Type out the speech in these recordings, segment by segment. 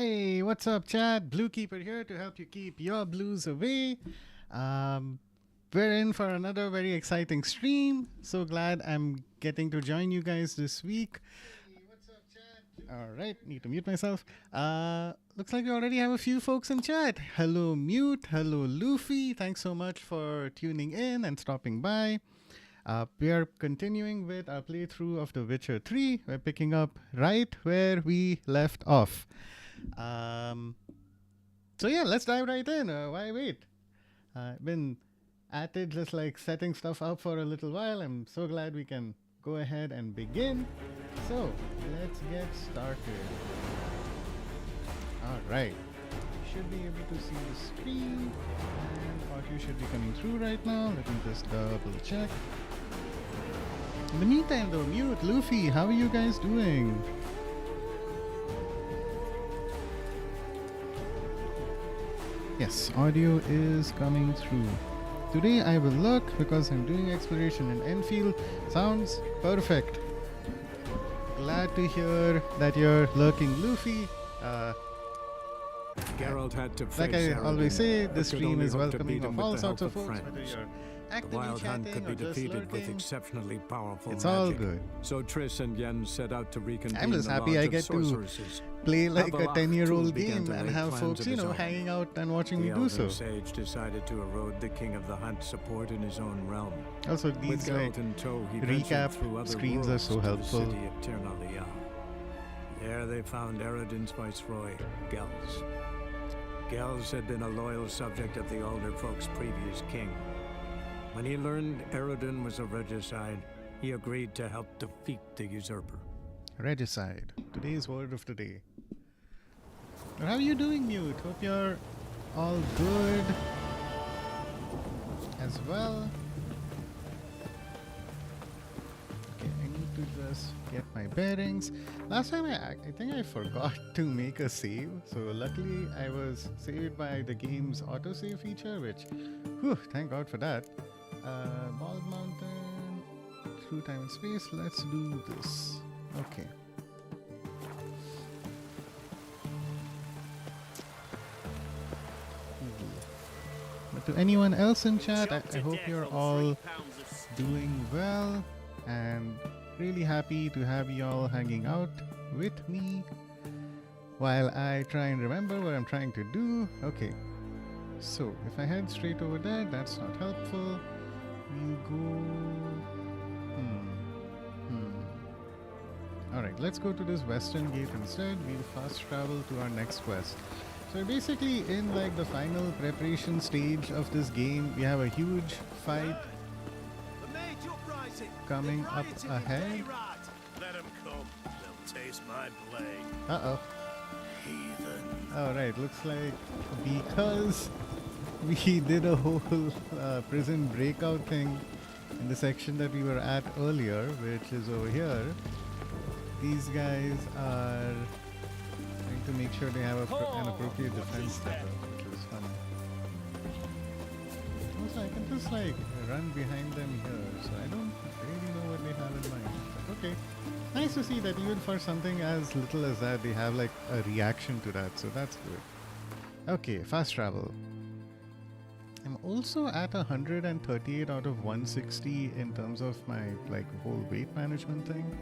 Hey, what's up, chat? Bluekeeper here to help you keep your blues away. Um, we're in for another very exciting stream. So glad I'm getting to join you guys this week. Hey, what's up, chat? All right, need to mute myself. Looks like we already have a few folks in chat. Hello, Mute. Hello, Luffy. Thanks so much for tuning in and stopping by. We are continuing with our playthrough of The Witcher 3. We're picking up right where we left off. So yeah, let's dive right in. Why wait? I've been at it just like setting stuff up for a little while. I'm so glad we can go ahead and begin. So let's get started. All right. You should be able to see the screen and audio should be coming through right now. Let me just double check. In the meantime though, Mute, Luffy, how are you guys doing? Yes, audio is coming through. Today I will look because I'm doing exploration in Enfield. Sounds perfect. Glad to hear that you're lurking, Luffy. Geralt had to face Like I always say, but this could stream only is hope to welcoming beat him of with all the sorts help of folks, friends. whether you're The actively Wild Hunt chatting could be or just defeated with lurking. exceptionally powerful It's magic. all good. So Triss and Yen set out to reconvene I'm just the happy Lodge I of get to Sorceresses. play like a Havelach, 10-year-old too, began game to and lay have plans folks, of you his know, own. hanging out and watching The me do so. Elven Sage decided to erode the King of the Hunt support in his own realm. Also, With these like Geralt in tow, he recap ventured through other screens are worlds so to helpful. the city of Tirnalia. There they found Eredin's viceroy, Gels. Gels had been a loyal subject of the older folk's previous king. When he learned Eredin was a regicide, he agreed to help defeat the usurper. Regicide. Today's word of the day. How are you doing, Mute? Hope you're all good as well. Okay, I need to just get my bearings. Last time I think I forgot to make a save. So luckily I was saved by the game's autosave feature, which, whew, thank God for that. Bald Mountain, through time and space. Let's do this. Okay. But to anyone else in chat, I hope you're all doing well and really happy to have you all hanging out with me while I try and remember what I'm trying to do. Okay, so if I head straight over there, that's not helpful. We'll go... Alright, let's go to this western gate instead. We'll fast travel to our next quest. So basically in like the final preparation stage of this game, we have a huge fight coming up ahead. Let him come. They'll taste my blade. Uh-oh. Heathen. Alright, looks like because we did a whole prison breakout thing in the section that we were at earlier, which is over here, these guys are trying to make sure they have an appropriate defense setup, which is fun. Also, I can just like run behind them here, so I don't really know what they have in mind. But okay, nice to see that even for something as little as that, they have like a reaction to that, so that's good. Okay, fast travel. I'm also at 138 out of 160 in terms of my like whole weight management thing.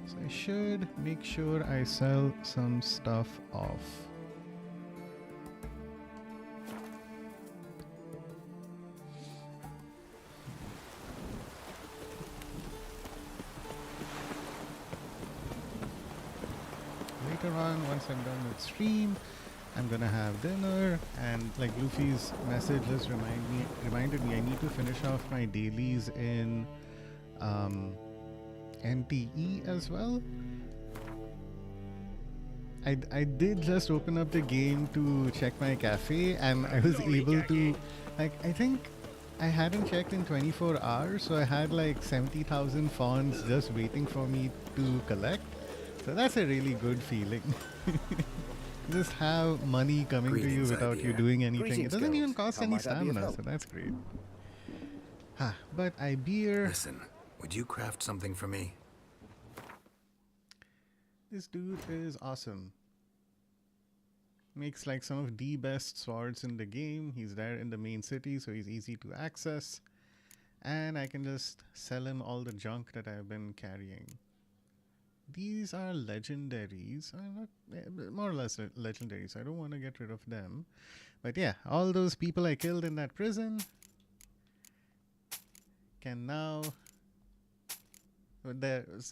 So I should make sure I sell some stuff off. Later on, once I'm done with stream, I'm gonna have dinner, and like Luffy's message just reminded me I need to finish off my dailies in NTE as well. I did just open up the game to check my cafe, and I was able to, like, I think I hadn't checked in 24 hours, so I had like 70,000 fawns just waiting for me to collect. So that's a really good feeling. Just have money coming to you without you doing anything. Greetings, It doesn't even Geralt. cost How any might I be of stamina, help? so that's great. But I beer. Listen, would you craft something for me? This dude is awesome. Makes like some of the best swords in the game. He's there in the main city, so he's easy to access. And I can just sell him all the junk that I've been carrying. These are legendaries. More or less legendaries. I don't want to get rid of them. But yeah, all those people I killed in that prison can now...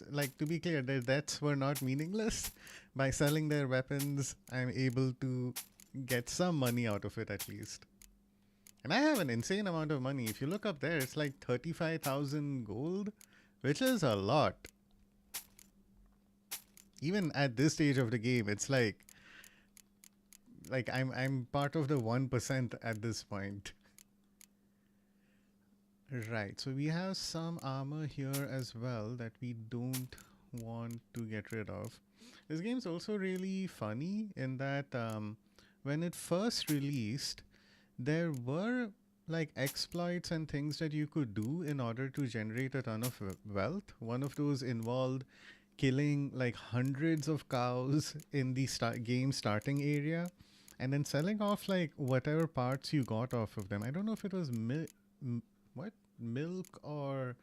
Like, to be clear, their deaths were not meaningless. By selling their weapons, I'm able to get some money out of it at least. And I have an insane amount of money. If you look up there, it's like 35,000 gold, which is a lot. Even at this stage of the game, it's like I'm part of the 1% at this point. Right, so we have some armor here as well that we don't want to get rid of. This game's also really funny in that when it first released, there were like exploits and things that you could do in order to generate a ton of wealth. One of those involved killing like hundreds of cows in the game starting area and then selling off like whatever parts you got off of them. I don't know if it was milk or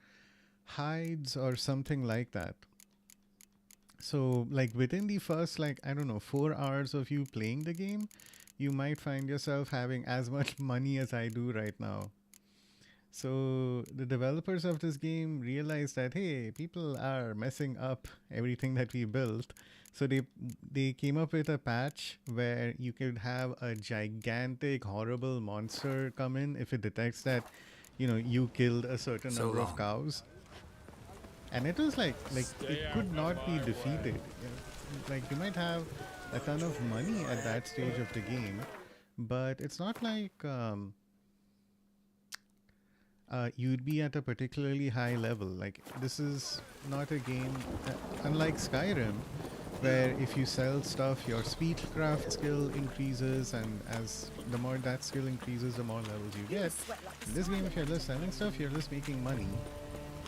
hides or something like that. So like within the first, like, I don't know, 4 hours of you playing the game, you might find yourself having as much money as I do right now. So the developers of this game realized that, hey, people are messing up everything that we built. So they came up with a patch where you could have a gigantic, horrible monster come in if it detects that, you know, you killed a certain number of cows. And it was like it could not be defeated. Like, you might have a ton of money at that stage of the game, but it's not like you'd be at a particularly high level. Like, this is not a game, unlike Skyrim, where if you sell stuff, your speedcraft skill increases, and as the more that skill increases, the more levels you get. In this game, if you're just selling stuff, you're just making money.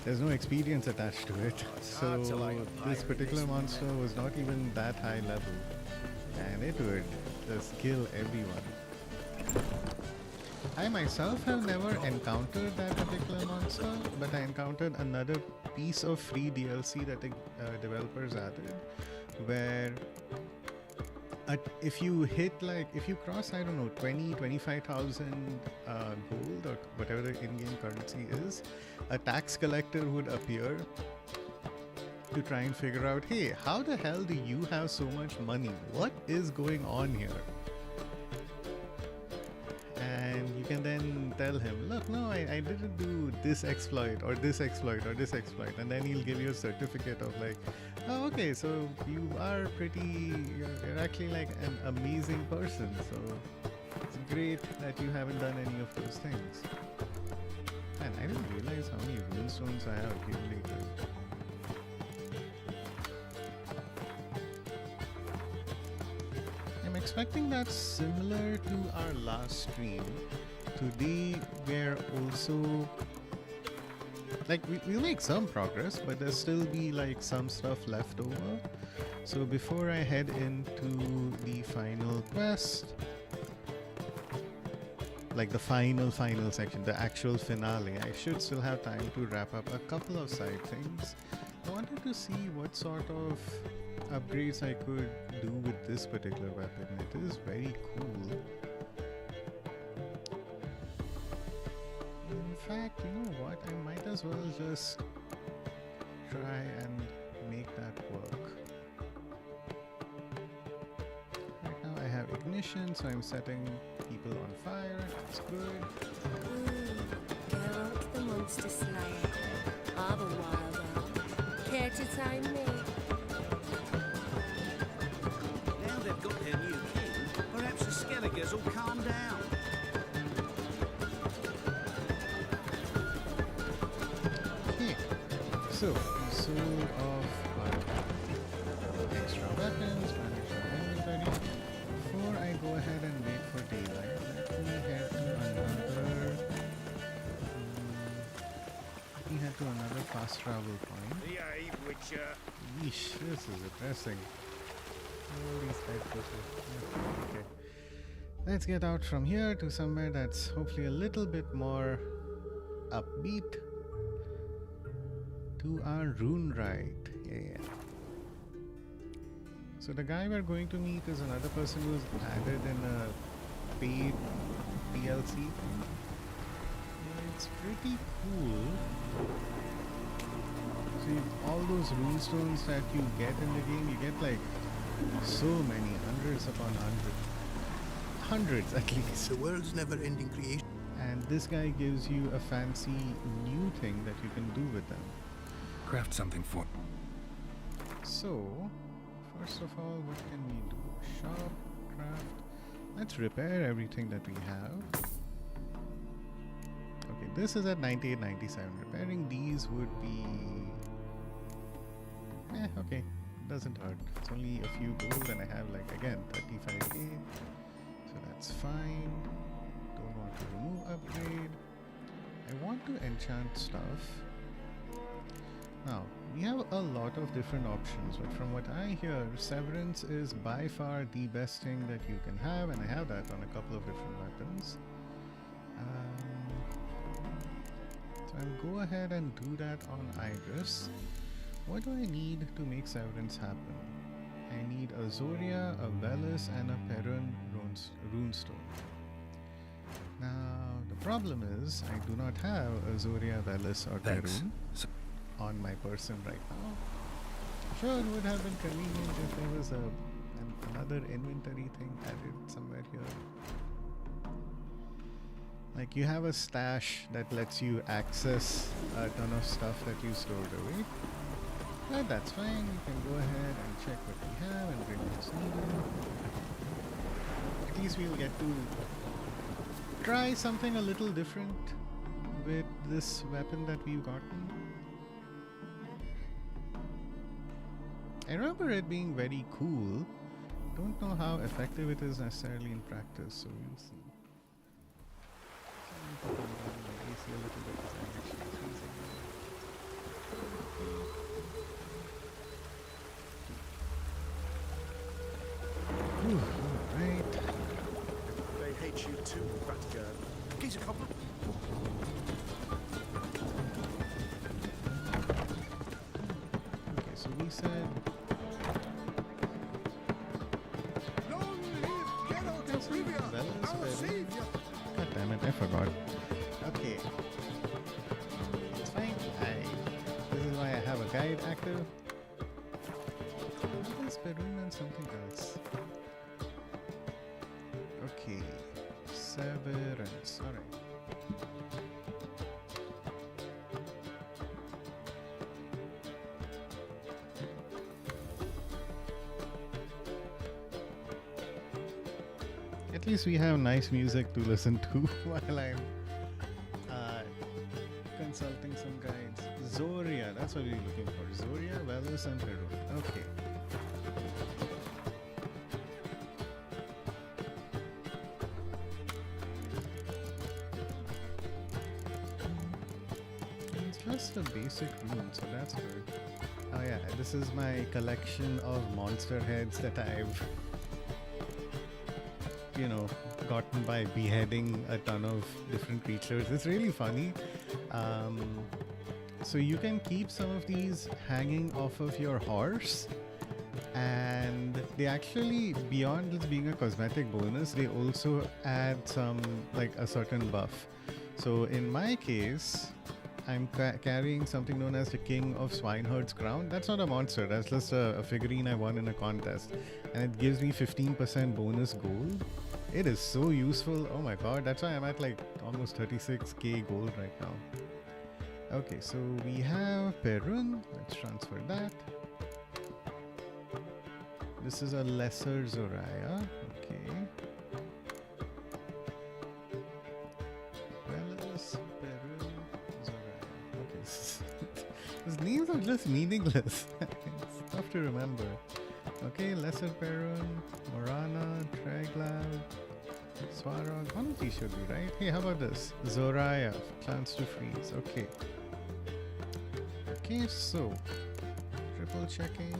There's no experience attached to it. So this particular monster was not even that high level, and it would just kill everyone. I myself have never encountered that particular monster, but I encountered another piece of free DLC that the developers added, where if you cross, I don't know, 25,000 gold or whatever the in-game currency is, a tax collector would appear to try and figure out, hey, how the hell do you have so much money? What is going on here? And you can then tell him, look, no, I didn't do this exploit or this exploit or this exploit. And then he'll give you a certificate of like, oh, okay, so you are you're actually like an amazing person. So it's great that you haven't done any of those things. And I didn't realize how many runestones I have accumulated. I'm expecting that similar to our last stream. Today we're also like we'll make some progress, but there'll still be like some stuff left over. So before I head into the final quest, like the final section, the actual finale, I should still have time to wrap up a couple of side things. I wanted to see what sort of upgrades I could do with this particular weapon. It is very cool. In fact, you know what? I might as well just try and make that work. Right now I have ignition, so I'm setting people on fire. That's good. Geralt the Monster Slayer. I've a wild arm. Care to time me? Now they've got their new king, perhaps the Skelligers will calm down. Okay, so sold off our extra weapons, my extra inventory. Before I go ahead and wait for daylight, let me head to another fast travel point. Behave, Witcher. Yeesh, this is depressing. All these dead people. Okay. Let's get out from here to somewhere that's hopefully a little bit more upbeat. To our rune rite. Yeah. So the guy we're going to meet is another person who's added in a paid DLC. It's pretty cool. See, all those runestones that you get in the game, you get like so many, hundreds upon hundreds at least. The world's never-ending creation. And this guy gives you a fancy new thing that you can do with them. Craft something for. So, first of all, what can we do? Shop, craft. Let's repair everything that we have. Okay, this is at 98, 97. Repairing these would be... okay. Doesn't hurt. It's only a few gold and I have like, again, 35k. So that's fine. Don't want to remove upgrade. I want to enchant stuff. Now, we have a lot of different options, but from what I hear, Severance is by far the best thing that you can have, and I have that on a couple of different weapons. So I'll go ahead and do that on Iris. What do I need to make Severance happen? I need a Zoria, a Velis, and a Perun runestone. Now, the problem is, I do not have a Zoria, Velis, or Perun on my person right now. Sure, it would have been convenient if there was another inventory thing added somewhere here. Like you have a stash that lets you access a ton of stuff that you stored away. But that's fine, you can go ahead and check what we have and bring what's needed. At least we'll get to try something a little different with this weapon that we've gotten. I remember it being very cool. Don't know how effective it is necessarily in practice, so we'll see. Let me put down my AC a little bit because I'm actually freezing. Alright. They hate you too, fat girl. Geese a couple. Okay, so we said... Long live Geralt of Rivia, our savior! God damn it, I forgot. Okay. It's fine. This is why I have a guide active. What is Perun and something else? Okay. Severance. Alright. At least we have nice music to listen to while I'm consulting some guides. Zoria, that's what we're looking for. Zoria, Velis, and Perun. Okay. It's just a basic rune, so that's good. Oh yeah, this is my collection of monster heads that I've gotten by beheading a ton of different creatures. It's really funny. So you can keep some of these hanging off of your horse, and they actually, beyond just being a cosmetic bonus, they also add some, like a certain buff. So in my case, I'm carrying something known as the King of Swineherd's Crown. That's not a monster, that's just a figurine I won in a contest. And it gives me 15% bonus gold. It is so useful. Oh my god, that's why I'm at like almost 36k gold right now. Okay, so we have Perun. Let's transfer that. This is a lesser Zoraya. Okay. Velis, Perun, Zoraya. Okay. These names are just meaningless. It's tough to remember. Okay, Lesser Perun, Morana, Treglab, Swarog. One of these should be right. Hey, how about this? Zoraya, chance to freeze. Okay. Okay, so triple checking.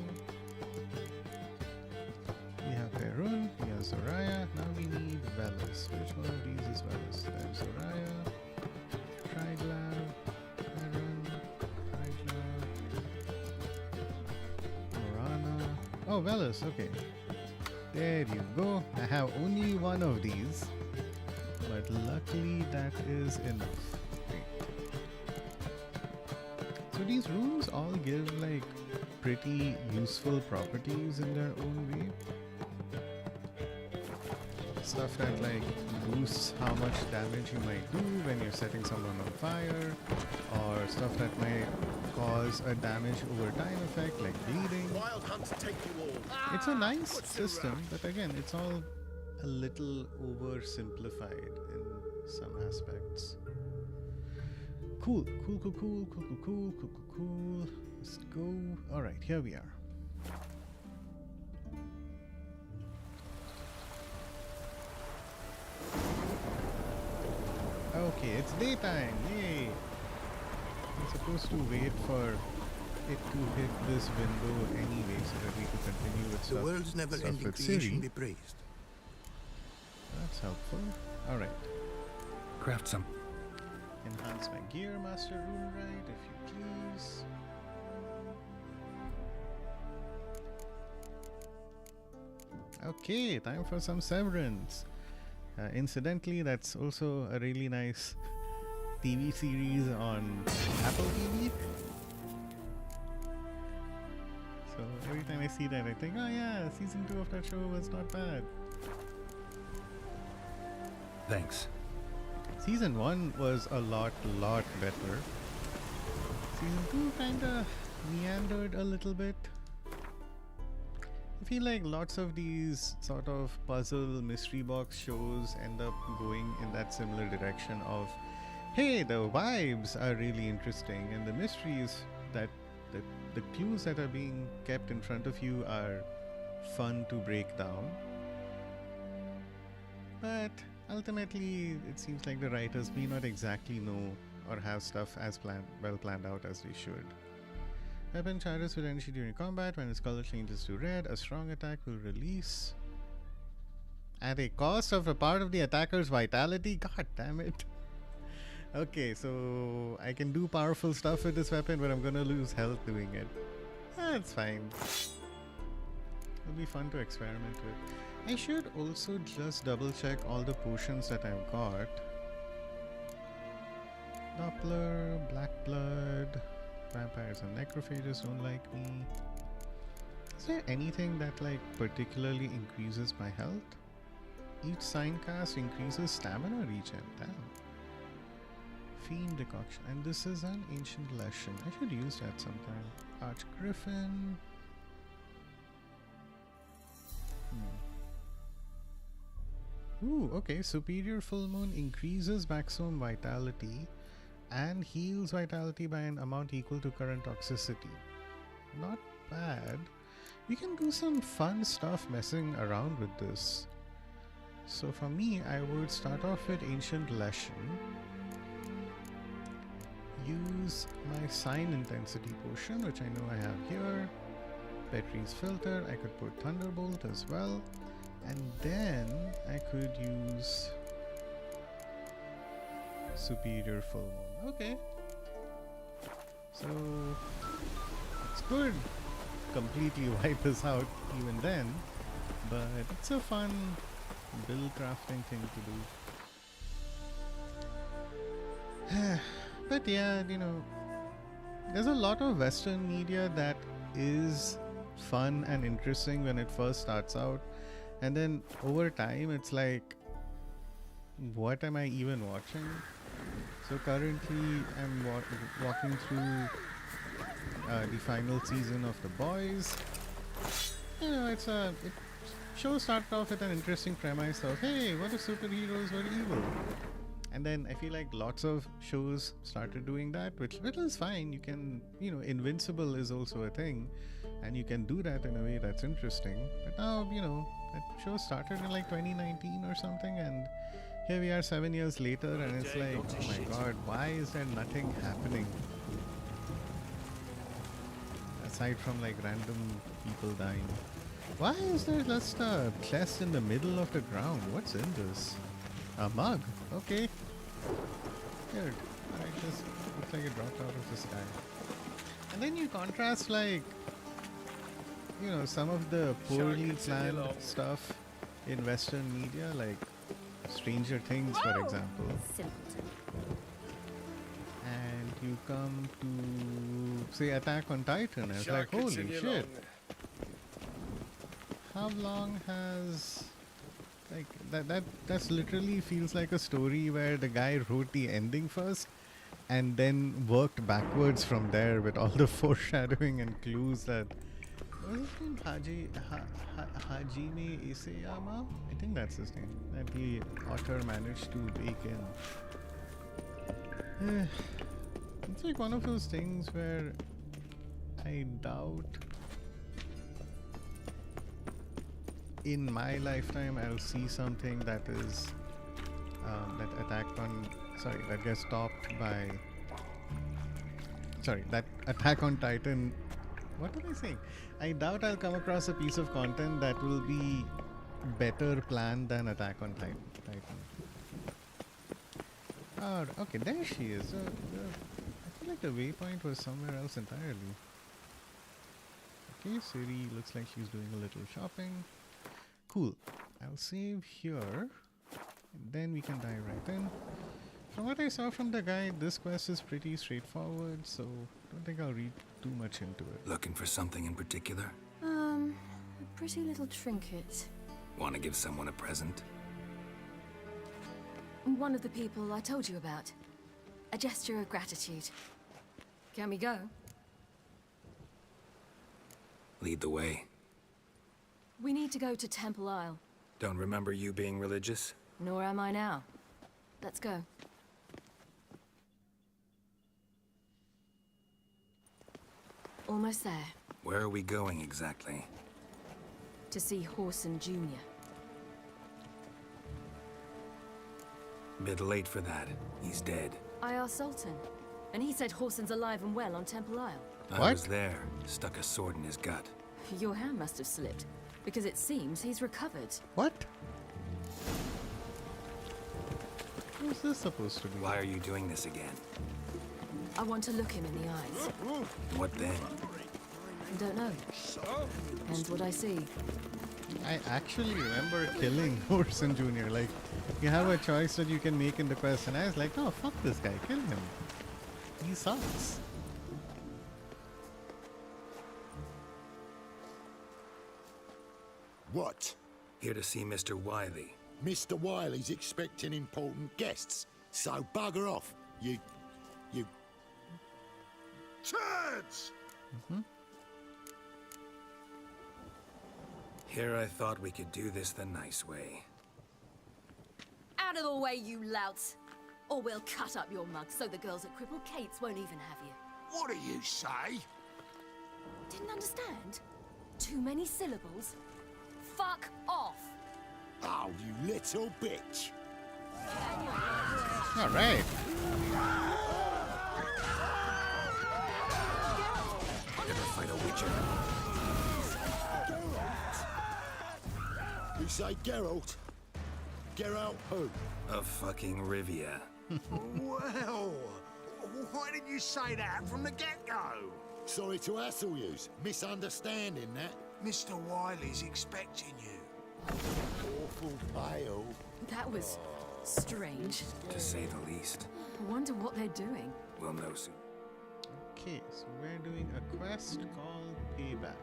We have Perun, we have Zoraya. Now we need Velas. Which one of these is Velas? There's Zoraya, Triglav, Perun, Triglav, Morana. Oh, Velas, okay. There you go. I have only one of these, but luckily that is enough. Great. So these rooms all give like pretty useful properties in their own way. Stuff that like boosts how much damage you might do when you're setting someone on fire, or stuff that might cause a damage over time effect like bleeding. Wild hunts take you all. It's a nice system, but again, it's all a little oversimplified in some aspects. Cool. Let's go. Alright, here we are. Okay, it's daytime. Yay! I'm supposed to wait for it to hit this window anyway so that we can continue with The stuff, world's never-ending with creation be Ciri. praised. That's helpful. Alright. Craft some. Enhance my gear, Master Room, right, if you please. Okay, time for some Severance. Incidentally, that's also a really nice TV series on Apple TV. So every time I see that, I think, oh yeah, season 2 of that show was not bad. Thanks. Season 1 was a lot better. Season 2 kinda meandered a little bit. I feel like lots of these sort of puzzle mystery box shows end up going in that similar direction of, hey, the vibes are really interesting and the mysteries that the clues that are being kept in front of you are fun to break down. But ultimately, it seems like the writers may not exactly know or have stuff as well planned out as they should. Weapon charges with energy during combat. When its color changes to red, a strong attack will release at a cost of a part of the attacker's vitality. God damn it. Okay, so I can do powerful stuff with this weapon, but I'm gonna lose health doing it. That's fine. It'll be fun to experiment with. I should also just double check all the potions that I've got. Doppler, Black Blood, Vampires and Necrophages don't like me. Is there anything that like particularly increases my health? Each sign cast increases stamina regen. Damn. Fiend Decoction. And this is an Ancient Lesson. I should use that sometime. Arch Griffin. Ooh, okay. Superior Full Moon increases maximum vitality and heals vitality by an amount equal to current toxicity. Not bad. We can do some fun stuff messing around with this. So for me, I would start off with Ancient Lesson. Use my Sign Intensity Potion, which I know I have here. Petrie's Filter. I could put Thunderbolt as well. And then I could use Superior Full Moon. Okay. So it's good. Completely wipe us out even then. But it's a fun build crafting thing to do. But yeah, you know, there's a lot of Western media that is fun and interesting when it first starts out. And then over time, it's like, what am I even watching? So currently, I'm walking through the final season of The Boys. You know, show started off with an interesting premise of, hey, what if superheroes were evil? And then I feel like lots of shows started doing that, which is fine. You can, you know, Invincible is also a thing, and you can do that in a way that's interesting. But now, you know, that show started in like 2019 or something, and here we are 7 years later, and it's like, oh my god, why is there nothing happening? Aside from like random people dying. Why is there just a chest in the middle of the ground? What's in this? A mug. Okay. Weird. Alright, this looks like it dropped out of the sky. And then you contrast, like, you know, some of the poorly planned stuff in Western media, like Stranger Things, for example. Simpleton. And you come to, say, Attack on Titan, and it's like, holy shit. How long has, like, that's literally feels like a story where the guy wrote the ending first and then worked backwards from there with all the foreshadowing and clues that, what was his name? Hajime Isayama? I think that's his name, that the author managed to bake in. It's like one of those things where I doubt in my lifetime I'll see something that is that gets topped by, that Attack on Titan. What am I saying? I doubt I'll come across a piece of content that will be better planned than Attack on Titan. Oh, okay, there she is. I feel like the waypoint was somewhere else entirely. Okay, Ciri looks like she's doing a little shopping. Cool. I'll save here, and then we can dive right in. From what I saw from the guide, this quest is pretty straightforward, so don't think I'll read too much into it. Looking for something in particular? A pretty little trinket. Want to give someone a present? One of the people I told you about. A gesture of gratitude. Can we go? Lead the way. We need to go to Temple Isle. Don't remember you being religious? Nor am I now. Let's go. Almost there. Where are we going exactly? To see Whoreson Jr. Bit late for that. He's dead. I asked Sultan, and he said Whoreson's alive and well on Temple Isle. I was there. Stuck a sword in his gut. Your hand must have slipped, because it seems he's recovered. What? What's this supposed to be? Why are you doing this again? I want to look him in the eyes. What then? Don't know. Depends what I see. I actually remember killing Whoreson Jr. Like, you have a choice that you can make in the quest, and I was like, no, fuck this guy, kill him. He sucks. What? Here to see Mr. Wiley. Mr. Wiley's expecting important guests, so bugger off, you... Turds! Here I thought we could do this the nice way. Out of the way, you louts! Or we'll cut up your mug so the girls at Cripple Kate's won't even have you. What do you say? Didn't understand? Too many syllables? Fuck off! Oh, you little bitch. All right. Never fight a witcher. You say Geralt? Geralt who? A fucking Rivia. Well, why didn't you say that from the get-go? Sorry to hassle yous. Misunderstanding that. Mr. Wiley's expecting you. Awful pale. That was strange. To say the least. I wonder what they're doing. We'll know soon. Okay, so we're doing a quest called Payback.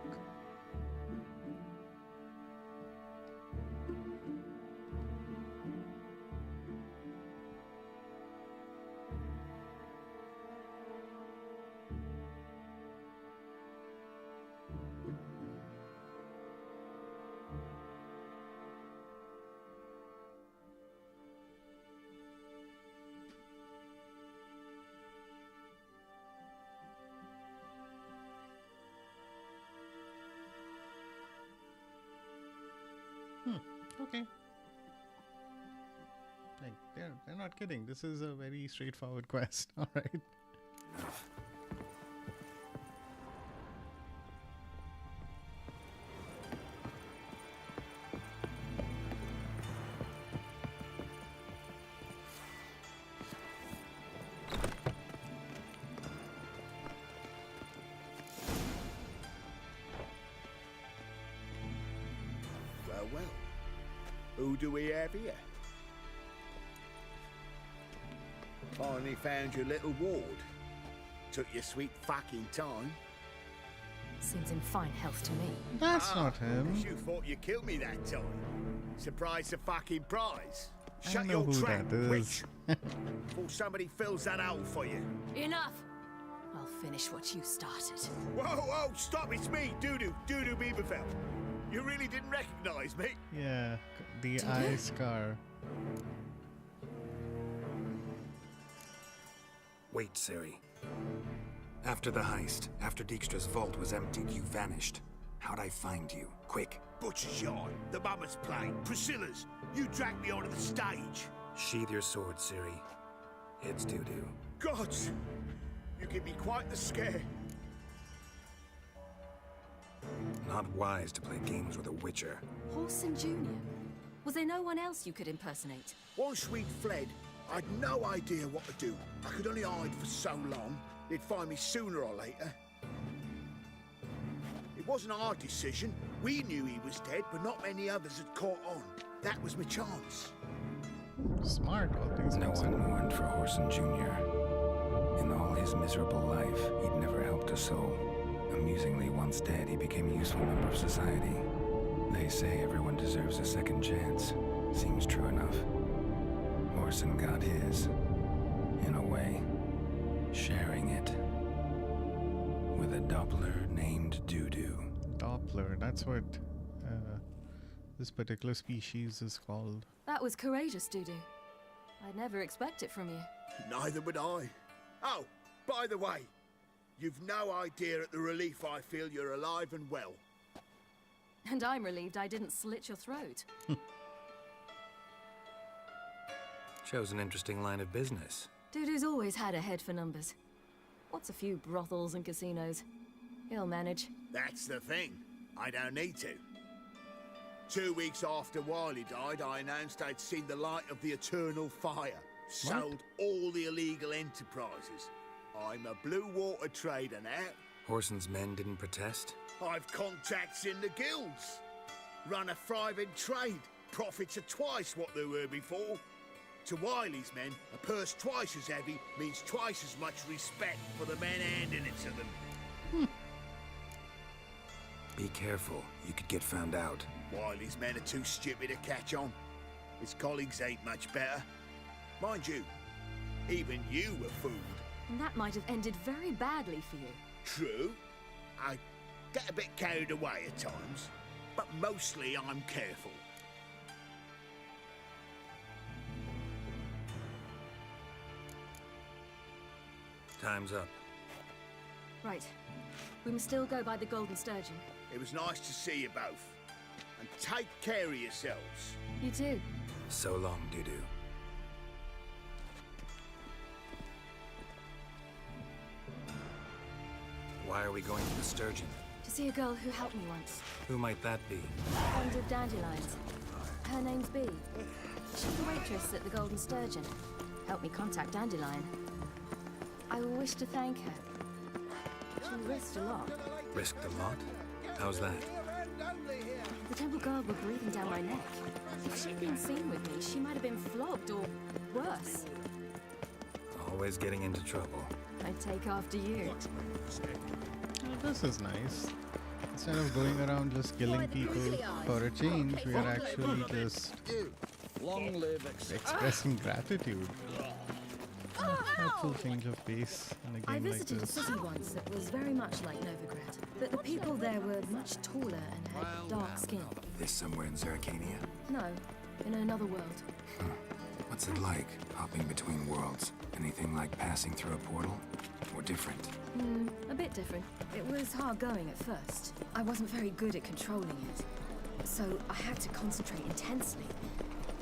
Okay. Like, they're not kidding. This is a very straightforward quest. All right. Enough. Well. Who do we have here? Finally found your little ward. Took your sweet fucking time. Seems in fine health to me. That's not him. You thought you killed me that time. Surprise the fucking prize. I Shut know your who trap, that is. witch. Before somebody fills that hole for you. Enough! I'll finish what you started. Whoa, stop, it's me, Doodoo Beaverfell. You really didn't recognize me? Yeah, the eye scar. Wait, Ciri. After the heist, after Dijkstra's vault was emptied, you vanished. How'd I find you? Quick. Butcher's Yard, the Mama's Plane, Priscilla's. You dragged me onto the stage. Sheathe your sword, Ciri. It's Doodoo. Gods, you give me quite the scare. Not wise to play games with a witcher. Horson Jr. Was there no one else you could impersonate? Once we'd fled, I'd no idea what to do. I could only hide for so long. They'd find me sooner or later. It wasn't our decision. We knew he was dead, but not many others had caught on. That was my chance. Smart, all things No one mourned for Horson Jr. In all his miserable life, he'd never helped a soul. Amusingly, once dead, he became a useful member of society. They say everyone deserves a second chance. Seems true enough. Horson got his, in a way, sharing it with a Doppler named Doodoo. Doppler, that's what this particular species is called. That was courageous, Dudu. I'd never expect it from you. Neither would I. Oh, by the way, you've no idea at the relief I feel you're alive and well. And I'm relieved I didn't slit your throat. Shows an interesting line of business. Dudu's always had a head for numbers. What's a few brothels and casinos? He'll manage. That's the thing. I don't need to. 2 weeks after Wiley died, I announced I'd seen the light of the eternal fire. Sold all the illegal enterprises. I'm a blue water trader now. Horson's men didn't protest? I've contacts in the guilds. Run a thriving trade. Profits are twice what they were before. To Wiley's men, a purse twice as heavy means twice as much respect for the men handing it to them. Be careful, you could get found out. Wiley's men are too stupid to catch on. His colleagues ain't much better. Mind you, even you were fooled. And that might have ended very badly for you. True. I get a bit carried away at times, but mostly I'm careful. Time's up. Right. We must still go by the Golden Sturgeon. It was nice to see you both. And take care of yourselves. You too. So long, Doodoo. Why are we going to the Sturgeon? To see a girl who helped me once. Who might that be? Friend of Dandelions. Her name's Bee. She's the waitress at the Golden Sturgeon. Helped me contact Dandelion. I wish to thank her. She risked a lot. Risked a lot? How's that? The temple guard were breathing down my neck. If she'd been seen with me, she might have been flogged or worse. Always getting into trouble. I'd take after you. Oh, this is nice. Instead of going around just killing people for a change, we are actually just Long live expressing gratitude. Helpful change of pace in a I game like visited a this. city once that was very much like Novigrad, but the people there were much taller and had dark skin. This somewhere in Zeracania? No, in another world. What's it like, hopping between worlds? Anything like passing through a portal? Or different? A bit different. It was hard going at first. I wasn't very good at controlling it, so I had to concentrate intensely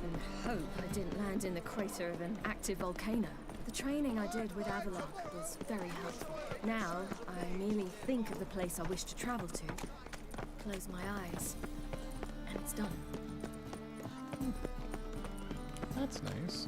and hope I didn't land in the crater of an active volcano. The training I did with Avalok was very helpful. Now, I merely think of the place I wish to travel to, close my eyes, and it's done. That's nice.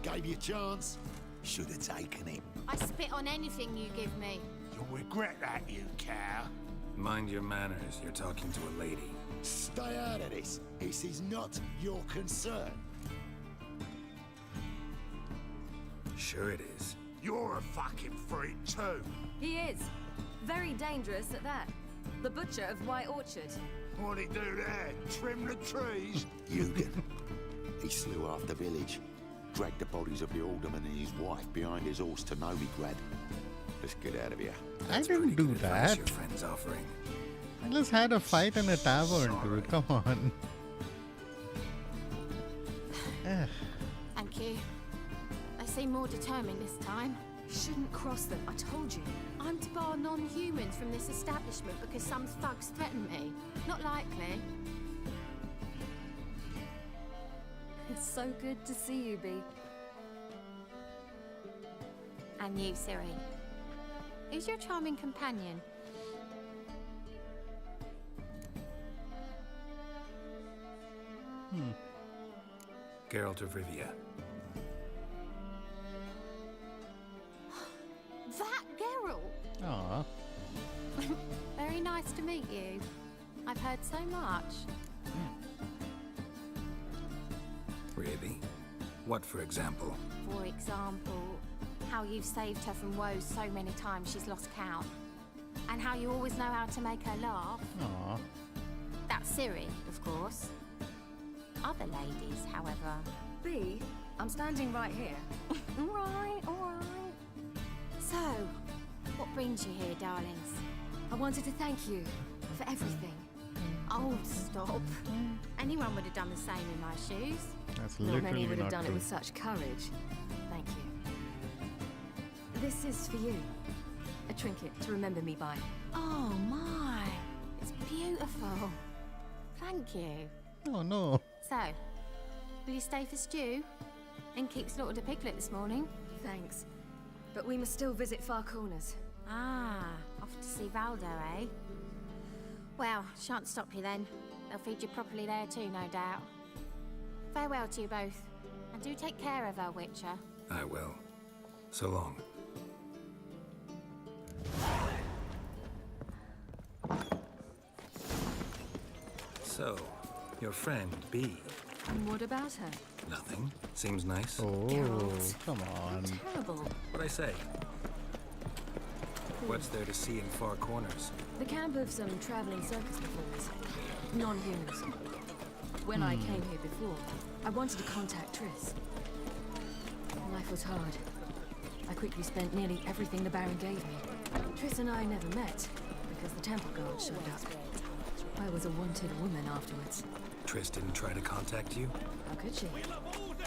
Gave you a chance. Should have taken it. I spit on anything you give me. You'll regret that, you cow. Mind your manners, you're talking to a lady. Stay out of this. This is not your concern. Sure it is. You're a fucking freak too. He is. Very dangerous at that. The butcher of White Orchard. What'd he do there? Trim the trees? Eugen. He slew half the village. Dragged the bodies of the alderman and his wife behind his horse to Novigrad. Let's get out of here. I That's didn't pretty do good advice that. your friend's offering. I just had a fight in a tavern, dude. Come on. Thank you. They seem more determined this time. Shouldn't cross them, I told you. I'm to bar non-humans from this establishment because some thugs threaten me. Not likely. It's so good to see you, Bee. And you, Ciri. Who's your charming companion? Geralt of Rivia. That Geralt! Aw. Very nice to meet you. I've heard so much. Really? What, for example? For example, how you've saved her from woes so many times she's lost count. And how you always know how to make her laugh. Aw. That's Ciri, of course. Other ladies, however. Bee, I'm standing right here. All right, all right. So, what brings you here, darlings? I wanted to thank you for everything. Oh, stop. Anyone would have done the same in my shoes. That's Not literally many would have not done true. it with such courage. Thank you. This is for you. A trinket to remember me by. Oh, my. It's beautiful. Thank you. Oh no. So, will you stay for stew? And keep slaughtered a piglet this morning? Thanks. But we must still visit Far Corners. Ah, off to see Valdo, eh? Well, shan't stop you then. They'll feed you properly there too, no doubt. Farewell to you both. And do take care of her, Witcher. I will. So long. So, your friend, Bee. And what about her? Nothing. Seems nice. Oh, Geralt. come on. Terrible. What'd I say? What's there to see in Far Corners? The camp of some traveling circus performers. Non-humans. When I came here before, I wanted to contact Triss. Life was hard. I quickly spent nearly everything the Baron gave me. Triss and I never met, because the temple guard showed up. I was a wanted woman afterwards. Triss didn't try to contact you? How could she?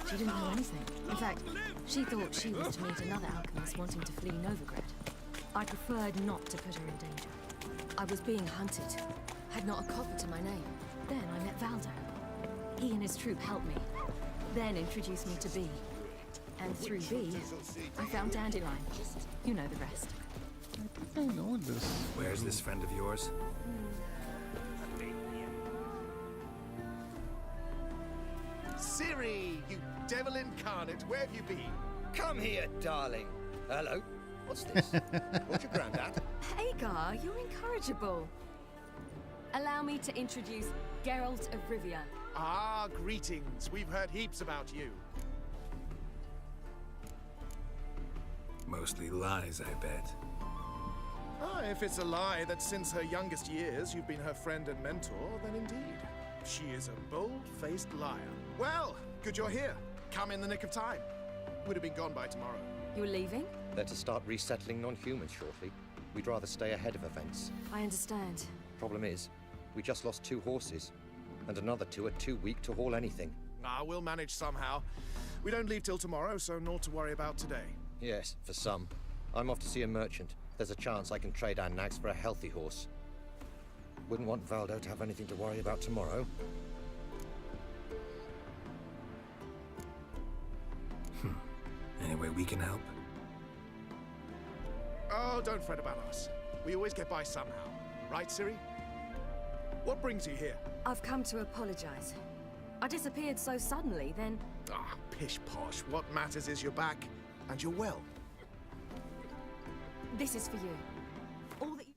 She didn't know anything. In fact, she thought she was to meet another alchemist wanting to flee Novigrad. I preferred not to put her in danger. I was being hunted. Had not a copper to my name. Then I met Valdo. He and his troop helped me. Then introduced me to Bee. And through Bee, I found Dandelion. You know the rest. I know this. Where's this friend of yours? Ciri, you devil incarnate, where have you been? Come here, darling. Hello. What's this? What's your granddad? Hagar, you're incorrigible. Allow me to introduce Geralt of Rivia. Ah, greetings. We've heard heaps about you. Mostly lies, I bet. Ah, if it's a lie that since her youngest years you've been her friend and mentor, then indeed. She is a bold-faced liar. Well, good you're here. Come in the nick of time. Would have been gone by tomorrow. You're leaving? They're to start resettling non-humans shortly. We'd rather stay ahead of events. I understand. Problem is, we just lost 2 horses. And another 2 are too weak to haul anything. Ah, we'll manage somehow. We don't leave till tomorrow, so naught to worry about today. Yes, for some. I'm off to see a merchant. There's a chance I can trade our nags for a healthy horse. Wouldn't want Valdo to have anything to worry about tomorrow. Any way we can help? Oh, don't fret about us. We always get by somehow. Right, Ciri? What brings you here? I've come to apologize. I disappeared so suddenly, then... Ah, pish-posh. What matters is you're back. and you're well. This is for you. All that you...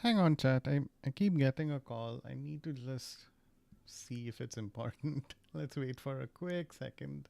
Hang on, chat. I keep getting a call. I need to just see if it's important. Let's wait for a quick second.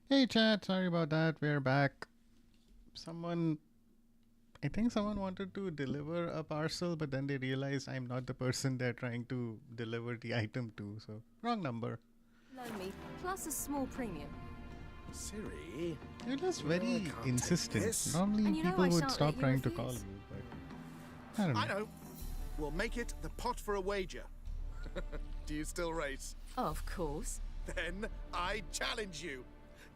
Hey chat, sorry about that. We're back. I think someone wanted to deliver a parcel, but then they realized I'm not the person they're trying to deliver the item to. So, wrong number. Loan me, plus a small premium. Ciri? You're just You know I very can't take insistent. this. Normally And you know people I would shan't stop let you trying to refuse. call you, but I don't know. I know. We'll make it the pot for a wager. Do you still race? Of course. Then I challenge you.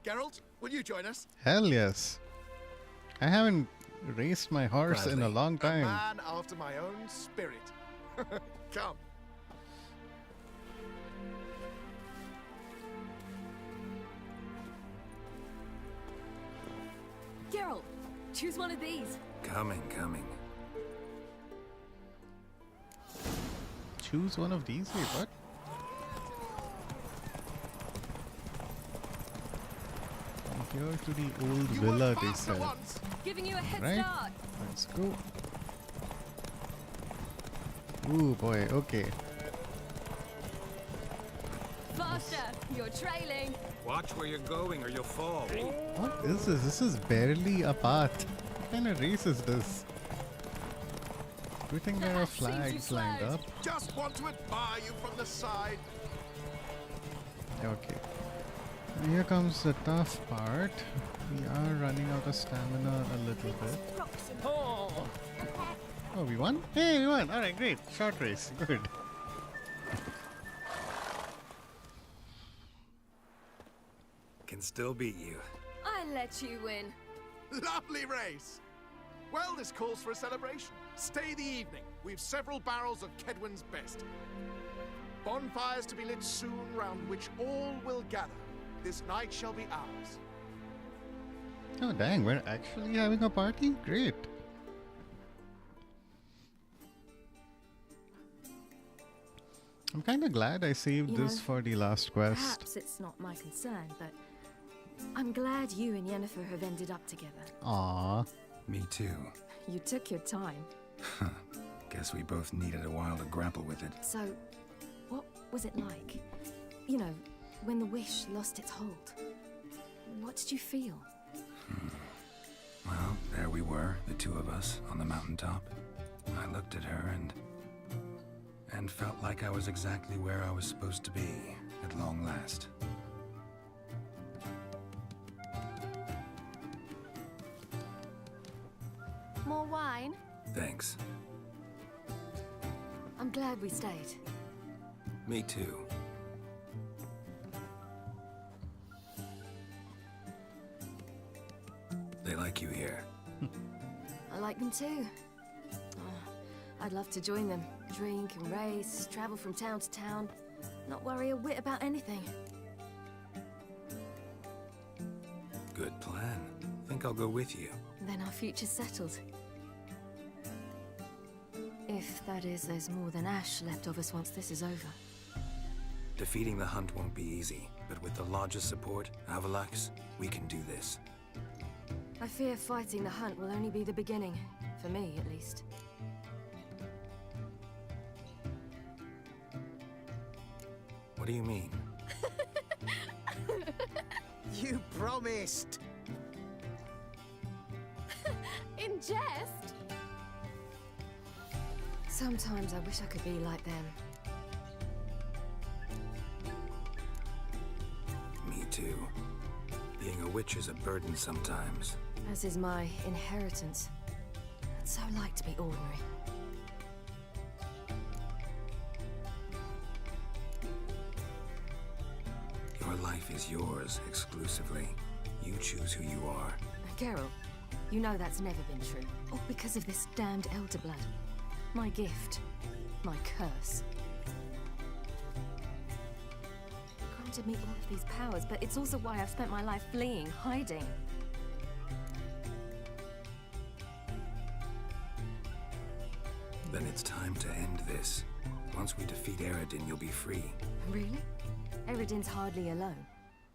Geralt, will you join us? Hell yes. I haven't raced my horse in a Gladly. long A time. man after my own spirit. Come. Geralt, choose one of these. Coming. Choose one of these? Wait, what? From here to the old You villa, were they faster said. once. Giving you a head Right? start. Let's go. Ooh boy, okay. Faster, you're trailing. Watch where you're going or you'll fall. What is this? This is barely a path. What kind of race is this? Do you think there are Seems you flags lined slowed. up? Just want to admire you from the side. Okay. Here comes the tough part. We are running out of stamina a little bit. Oh. Oh, we won? Hey, we won! Alright, great. Short race. Good. can still beat you. I let you win. Lovely race! Well, this calls for a celebration. Stay the evening. We've several barrels of Kedwin's best. Bonfires to be lit soon, round which all will gather. This night shall be ours. Oh dang, we're actually having a party? Great. I'm kind of glad I saved You this know, for the last quest. Perhaps it's not my concern, but I'm glad you and Yennefer have ended up together. Aww. Me too. You took your time. Guess we both needed a while to grapple with it. So, what was it like? You know, when the wish lost its hold. What did you feel? Well, there we were, the two of us, on the mountaintop. I looked at her and felt like I was exactly where I was supposed to be, at long last. More wine? Thanks. I'm glad we stayed. Me too. They like you here. I like them too. I'd love to join them. Drink and race, travel from town to town. Not worry a whit about anything. Good plan. Think I'll go with you. Then our future's settled. If, that is, there's more than ash left of us once this is over. Defeating the hunt won't be easy, but with the Lodge's support, Avalax, we can do this. I fear fighting the hunt will only be the beginning. For me, at least. What do you mean? You promised! In jest? Sometimes I wish I could be like them. Me too. Being a witch is a burden sometimes. As is my inheritance. I'd so like to be ordinary. Your life is yours exclusively. You choose who you are. Geralt, you know that's never been true. All because of this damned Elder Blood. My gift. My curse. It granted me all of these powers, but it's also why I've spent my life fleeing, hiding. Then it's time to end this. Once we defeat Eredin, you'll be free. Really? Eredin's hardly alone.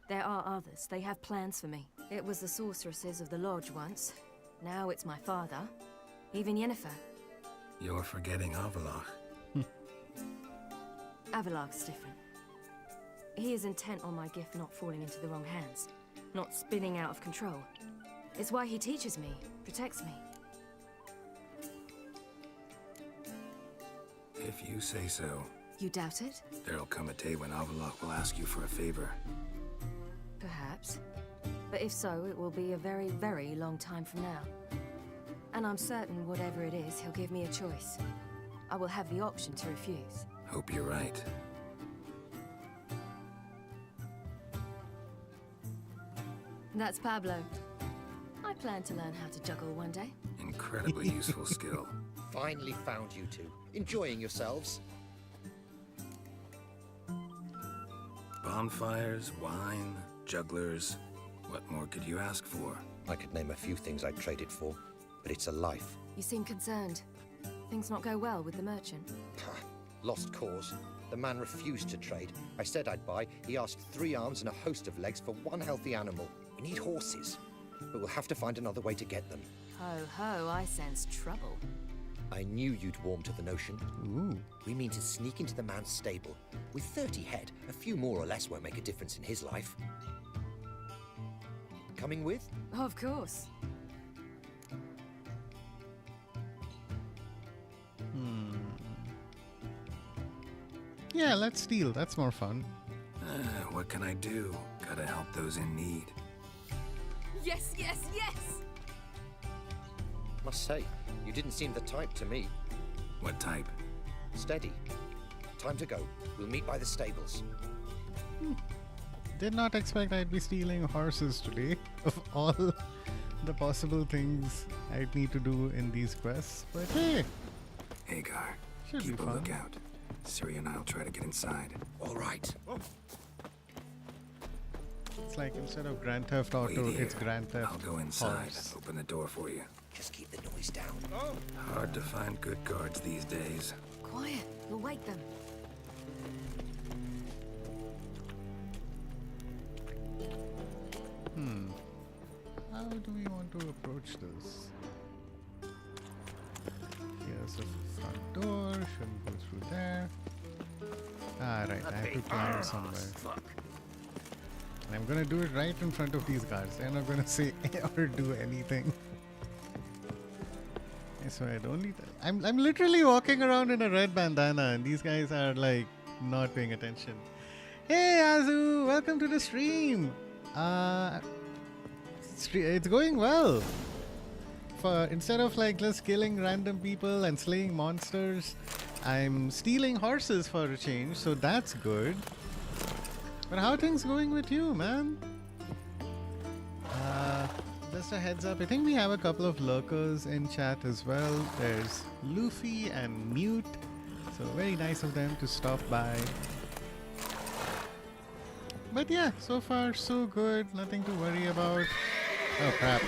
There are others. They have plans for me. It was the sorceresses of the Lodge once. Now it's my father. Even Yennefer. You're forgetting Avalach. Avalak's different. He is intent on my gift not falling into the wrong hands. Not spinning out of control. It's why he teaches me, protects me. If you say so. You doubt it? There'll come a day when Avalok will ask you for a favor. Perhaps. But if so, it will be a very, very long time from now. And I'm certain whatever it is, he'll give me a choice. I will have the option to refuse. Hope you're right. That's Pablo. I plan to learn how to juggle one day. Incredibly useful skill. Finally found you two. Enjoying yourselves? Bonfires, wine, jugglers. What more could you ask for? I could name a few things I'd trade it for, but it's a life. You seem concerned. Things not go well with the merchant. Lost cause. The man refused to trade. I said I'd buy. He asked 3 arms and a host of legs for 1 healthy animal. We need horses, but we'll have to find another way to get them. Ho ho, I sense trouble. I knew you'd warm to the notion. Ooh. We mean to sneak into the man's stable. With 30 head, a few more or less won't make a difference in his life. Coming with? Of course. Yeah, let's steal. That's more fun. What can I do? Gotta help those in need. Yes, yes, yes! Must say, you didn't seem the type to me. What type? Steady. Time to go. We'll meet by the stables. Did not expect I'd be stealing horses today. Of all the possible things I'd need to do in these quests. But hey, Hagar, should keep be a fun. lookout. Ciri and I'll try to get inside. All right. It's like instead of Grand Theft Auto, Wait it's here. Grand Theft I'll go inside. Horse. Open the door for you. Just keep the noise down. Hard to find good guards these days. Quiet. You'll wake them. How do we want to approach this? Here's the front door. Shouldn't go through there. Ah, right. I have to climb somewhere. And I'm gonna do it right in front of these guards. They're not gonna say or do anything. I swear, don't need that. I'm literally walking around in a red bandana, and these guys are like not paying attention. Hey Azu, welcome to the stream. It's going well. For instead of like just killing random people and slaying monsters, I'm stealing horses for a change, so that's good. But how are things going with you, man? Just a heads up, I think we have a couple of lurkers in chat as well. There's Luffy and Mute, so very nice of them to stop by. But yeah, so far so good, nothing to worry about. Oh crap.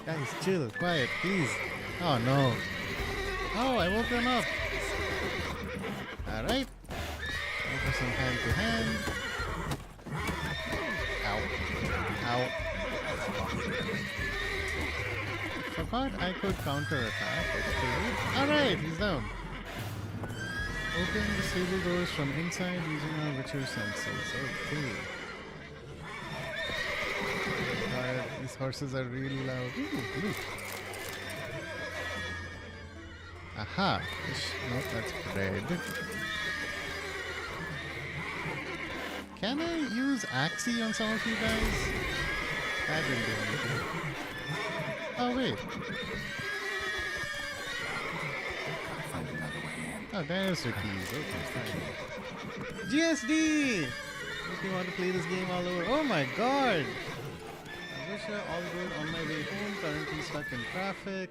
Guys, chill, quiet, please. Oh no. Oh, I woke them up. Alright. Go for some hand to hand. Ow. Ow. Forgot I could counter-attack. Alright, he's down. Open the stable doors from inside using our Witcher sensors. Okay. God, these horses are really loud. Ooh, look. Aha. No, that's bread. Can I use Axie on some of you guys? That didn't do anything. Oh, wait. Find another way in. Oh, there's the keys. Okay, fine. GSD! If you want to play this game all over. Oh my god! I wish you're all good on my way home. Currently stuck in traffic.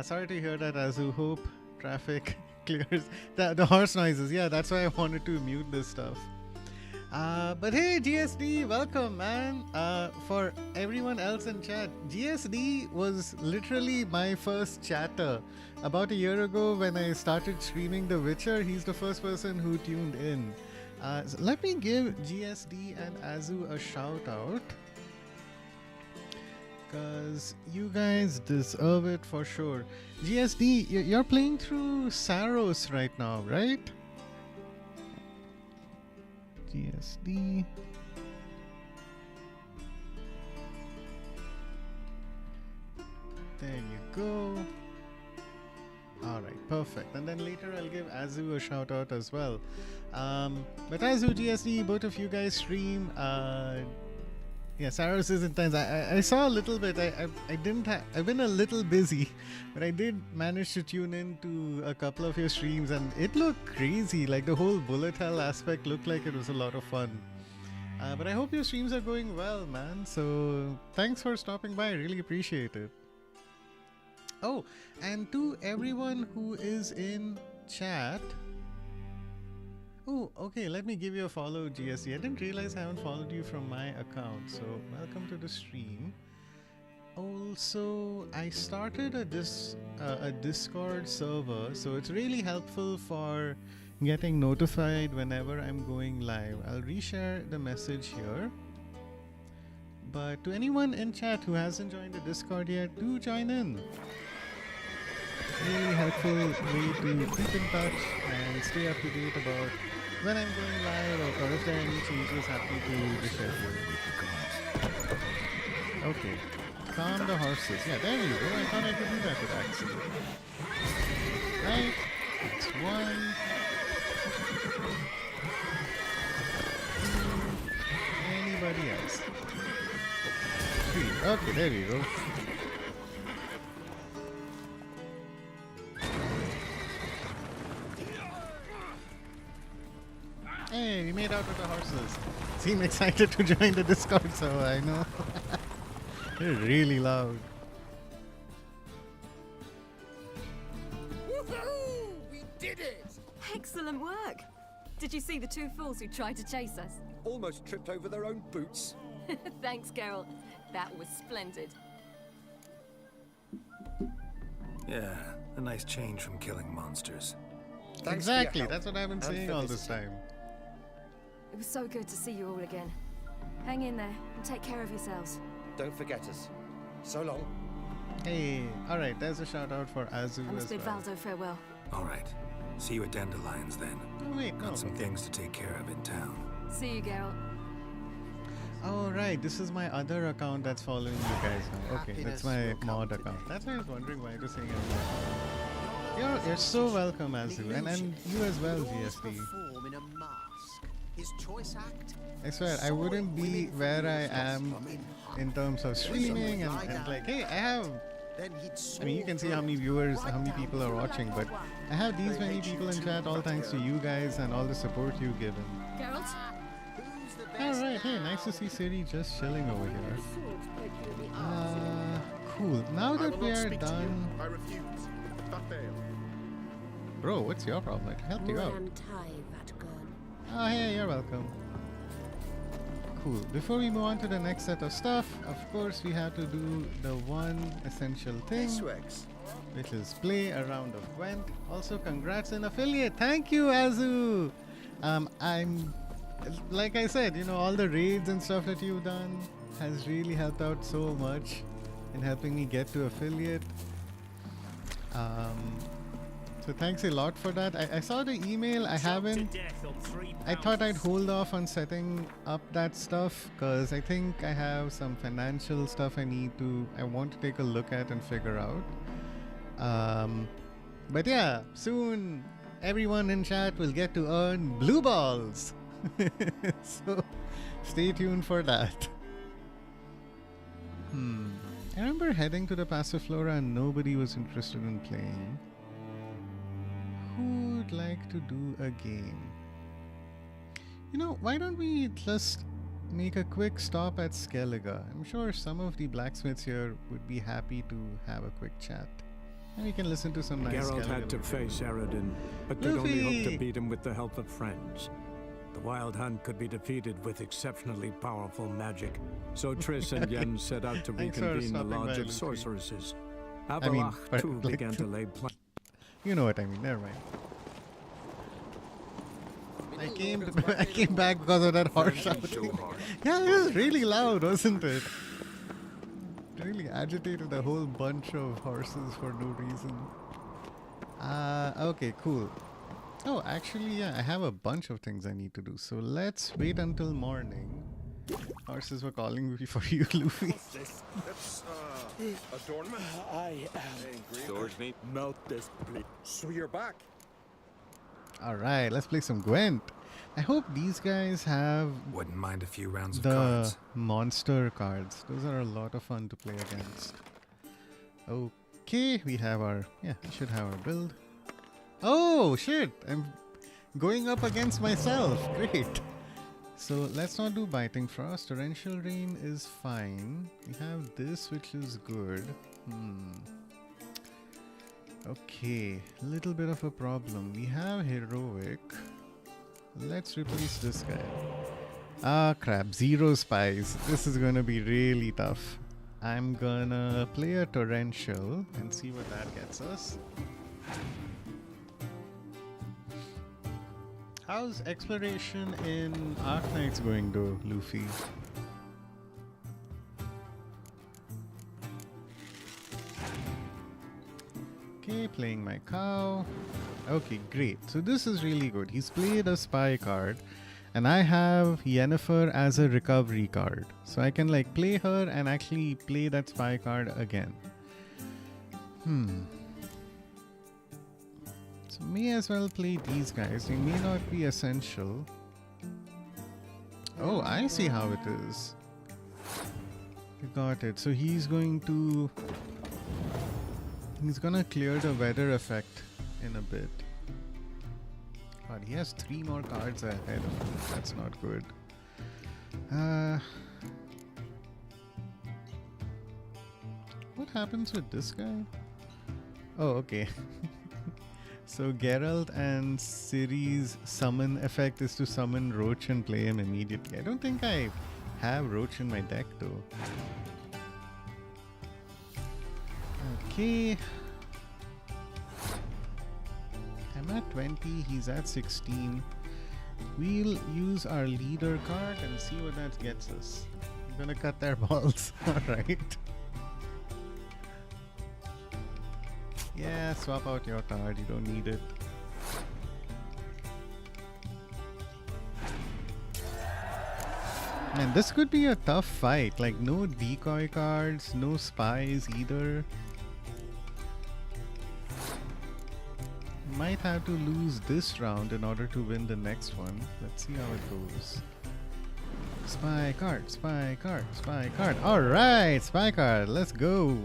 Sorry to hear that, Azu. Hope traffic clears. The horse noises. Yeah, that's why I wanted to mute this stuff. But hey, GSD, welcome, man. For everyone else in chat, GSD was literally my first chatter. About a year ago when I started streaming The Witcher, he's the first person who tuned in. So let me give GSD and Azu a shout out, because you guys deserve it for sure. GSD, you're playing through Saros right now, right? GSD. There you go. Alright, perfect. And then later I'll give Azu a shout out as well. But Azu, GSD, both of you guys stream. Yeah, Saros is intense. I saw a little bit. I didn't I've been a little busy, but I did manage to tune in to a couple of your streams, and it looked crazy. Like the whole bullet hell aspect looked like it was a lot of fun. But I hope your streams are going well, man. So thanks for stopping by. I really appreciate it. Oh, and to everyone who is in chat. Oh, okay, let me give you a follow, GSC. I didn't realize I haven't followed you from my account, so welcome to the stream. Also, I started a Discord server, so it's really helpful for getting notified whenever I'm going live. I'll reshare the message here. But to anyone in chat who hasn't joined the Discord yet, do join in. Really helpful way to keep in touch and stay up to date about when I'm going live or if there are any changes happening to the schedule. Okay, calm the horses. Yeah, there you go. I thought I could do that with Axie. Right, that's one. Anybody else? Three. Okay, there you go. Hey, we made out with the horses. Seem excited to join the Discord, so I know. They're really loud. Woohoo! We did it! Excellent work. Did you see the two fools who tried to chase us? Almost tripped over their own boots. Thanks, Geralt. That was splendid. Yeah, a nice change from killing monsters. Thanks for your Exactly, help that's what I've been and saying for all this visiting. time. It was so good to see you all again. Hang in there and take care of yourselves. Don't forget us. So long. Hey, alright, there's a shout out for Azu I must as bid well. Valdo farewell. All right. See you at Dandelions then. Oh, wait, no. Got some things to take care of in town. See you, Geralt. Oh, right, this is my other account that's following you guys now. Okay, that's my mod account. That's why I was wondering why it was saying it. You're so welcome, Azu, and you as well, GSP. In a mask. His choice act. I swear, I wouldn't be where I am in terms of streaming and like, hey, I have. I mean, you can see how many viewers, how many people are watching, but I have these many people in chat, all thanks to you guys and all the support you've given. Geralt? Alright, hey, nice to see Ciri just chilling over here. Cool. Now I that will we not are speak to done. you. I refuse. Fail. Bro, what's your problem? I helped you out. Oh, hey, you're welcome. Cool. Before we move on to the next set of stuff, of course, we have to do the one essential thing, which is play a round of Gwent. Also, congrats on affiliate. Thank you, Azu. I'm, like I said, you know, all the raids and stuff that you've done has really helped out so much in helping me get to affiliate. So thanks a lot for that. I saw the email. I haven't. I thought I'd hold off on setting up that stuff because I think I have some financial stuff I want to take a look at and figure out. But yeah, soon everyone in chat will get to earn blue balls. So stay tuned for that. I remember heading to the Passiflora and nobody was interested in playing. Who'd like to do a game? You know, why don't we just make a quick stop at Skellige? I'm sure some of the blacksmiths here would be happy to have a quick chat. And we can listen to some nice Geralt Skellige had to material. face Eredin, but could only hope Luffy! to beat him with the help of friends. The Wild Hunt could be defeated with exceptionally powerful magic, so Triss and Yen set out to Thanks for reconvene the stopping by, Lodge of Luffy. Sorceresses. I mean, Avalach, but, too, like, began to lay plans. You know what I mean, never mind. I came back because of that horse shouting. Yeah, it was really loud, wasn't it? It really agitated a whole bunch of horses for no reason. Okay, cool. Oh, actually, yeah, I have a bunch of things I need to do. So let's wait until morning. Horses were calling me for you, Luffy. That's, adornment? I am. Swordsman. Melt this, please. So you're back. Alright, let's play some Gwent. I hope these guys have Wouldn't mind a few rounds of the cards. monster cards. Those are a lot of fun to play against. Okay, we have our... Yeah, we should have our build. Oh, shit! I'm going up against myself. Great. So let's not do Biting Frost. Torrential Rain is fine. We have this, which is good. Okay, little bit of a problem. We have Heroic. Let's replace this guy. Ah, crap. 0 spies. This is gonna be really tough. I'm gonna play a Torrential and see what that gets us. How's exploration in Arknights going though, Luffy? Okay, playing my cow. Okay, great. So this is really good. He's played a spy card and I have Yennefer as a recovery card. So I can like play her and actually play that spy card again. So may as well play these guys. They may not be essential. Oh, I see how it is. You got it. So he's gonna clear the weather effect in a bit. God, he has 3 more cards ahead of him. That's not good. What happens with this guy? Oh, okay. So Geralt and Ciri's summon effect is to summon Roach and play him immediately. I don't think I have Roach in my deck though. Okay. I'm at 20, he's at 16. We'll use our leader card and see what that gets us. I'm gonna cut their balls. Alright. Yeah, swap out your card, you don't need it. Man, this could be a tough fight. Like, no decoy cards, no spies either. Might have to lose this round in order to win the next one. Let's see how it goes. Spy card, spy card, spy card. Alright, spy card, let's go.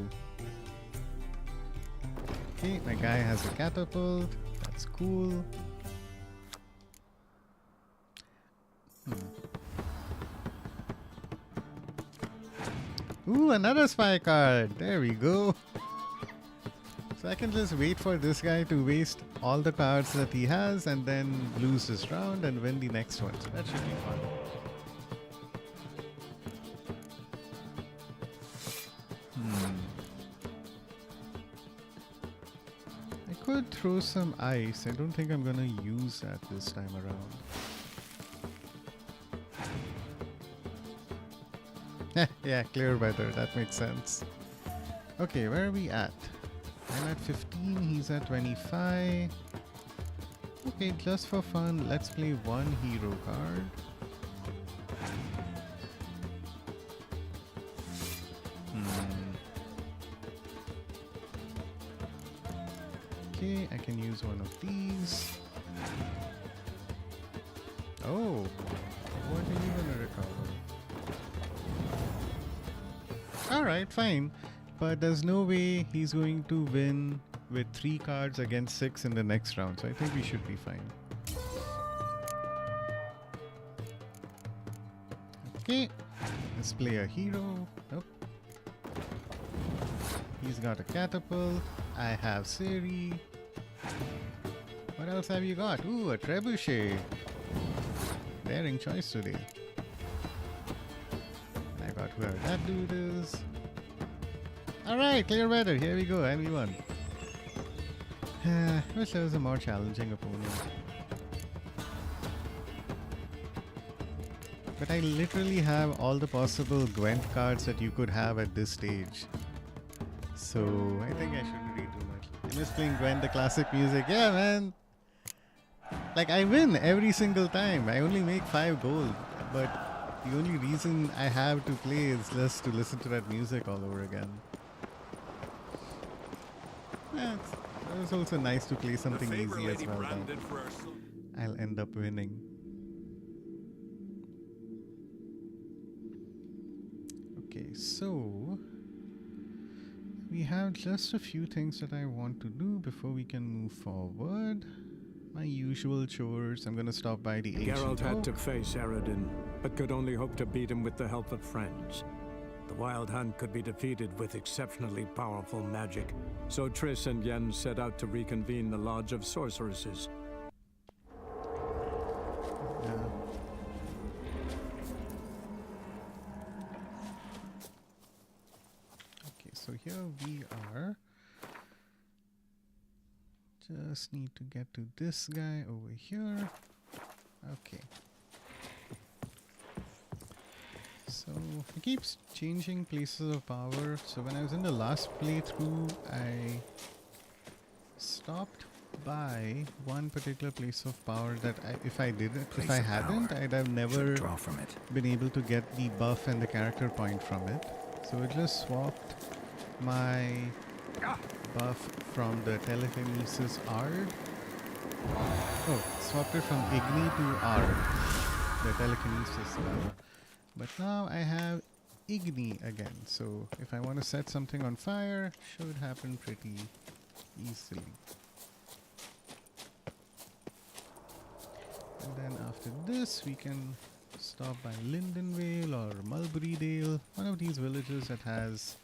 Okay, my guy has a catapult. That's cool. Ooh, another spy card. There we go. So I can just wait for this guy to waste all the cards that he has and then lose this round and win the next one. So that should be fun. I could throw some ice. I don't think I'm gonna use that this time around. Yeah, clear weather. That makes sense. Okay, where are we at? I'm at 15, he's at 25. Okay, just for fun, let's play one hero card. Okay, I can use one of these. Oh, what are you gonna recover? Alright, fine. But there's no way he's going to win with 3 cards against 6 in the next round. So I think we should be fine. Okay, let's play a hero. Nope. He's got a catapult. I have Ciri. What else have you got? Ooh, a trebuchet. Daring choice today. I got whoever that dude is. Alright, clear weather. Here we go. ME1. Wish there was a more challenging opponent. But I literally have all the possible Gwent cards that you could have at this stage. So I think I shouldn't read too much. I'm just playing Gwent, the classic music. Yeah, man. Like, I win every single time. I only make 5 gold. But the only reason I have to play is just to listen to that music all over again. Yeah, it was also nice to play something easy as well. I'll end up winning. Okay, so we have just a few things that I want to do before we can move forward. My usual chores. I'm gonna stop by the ancient Geralt had oak. to face Eredin, but could only hope to beat him with the help of friends. The Wild Hunt could be defeated with exceptionally powerful magic, so Triss and Yen set out to reconvene the Lodge of Sorceresses. Okay, so here we are. Just need to get to this guy over here. Okay. So it keeps changing places of power. So when I was in the last playthrough, I stopped by one particular place of power that if I hadn't, I'd have never draw from it. been able to get the buff and the character point from it. So it just swapped my buff from the telekinesis Ard. Oh, swapped it from Igni to Ard, the telekinesis power. But now I have Igni again, so if I want to set something on fire, should happen pretty easily. And then after this, we can stop by Lindenvale or Mulberrydale, one of these villages that has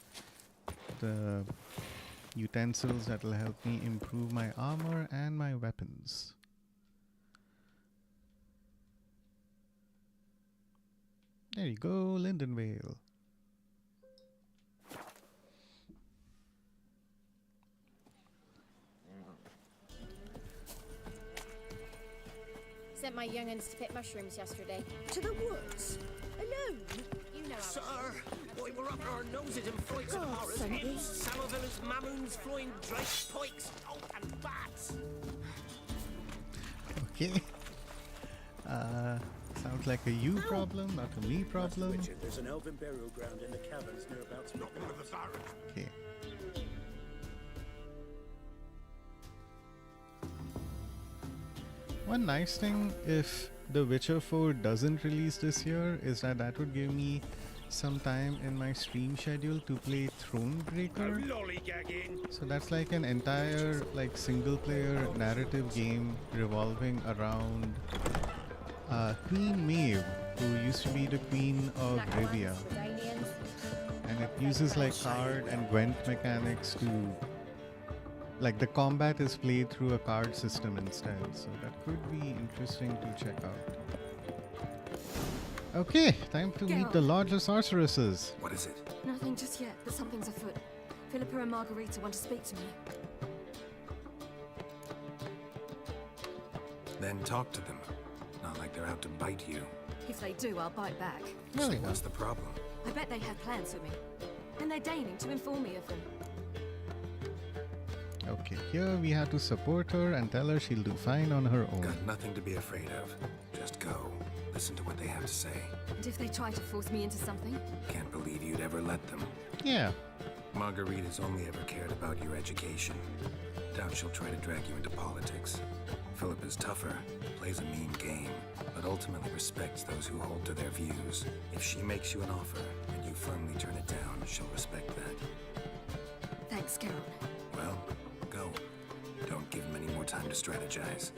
the utensils that will help me improve my armor and my weapons. There you go, Lindenvale. Sent my young'uns to pick mushrooms yesterday. To the woods? Alone? You know Sir, we were up our noses in frights and horrors. Sandy. Samovillas, mamoons, flying drakes, pikes, and bats. Okay. Sounds like a you problem, not a me problem. Richard, there's an elven burial ground in the caverns nearabouts. Not one of the barracks. Okay. One nice thing if The Witcher 4 doesn't release this year is that would give me some time in my stream schedule to play Thronebreaker. So that's like an entire single player narrative game revolving around Queen Maeve, who used to be the Queen of Rivia. And it uses card and Gwent mechanics to the combat is played through a card system instead, so that could be interesting to check out. Okay, time to meet the Lodge of Sorceresses. What is it? Nothing just yet, but something's afoot. Philippa and Margarita want to speak to me. Then talk to them. Not like they're out to bite you. If they do, I'll bite back. There we So go. what's the problem? I bet they have plans for me. And they're deigning to inform me of them. Okay, here we have to support her and tell her she'll do fine on her own. Got nothing to be afraid of. Just go. Listen to what they have to say. And if they try to force me into something? Can't believe you'd ever let them. Yeah. Margarita's only ever cared about your education. Doubt she'll try to drag you into politics. Philippa's tougher, plays a mean game, but ultimately respects those who hold to their views. If she makes you an offer and you firmly turn it down, she'll respect that. Thanks, Geralt. Well, go. Don't give him any more time to strategize.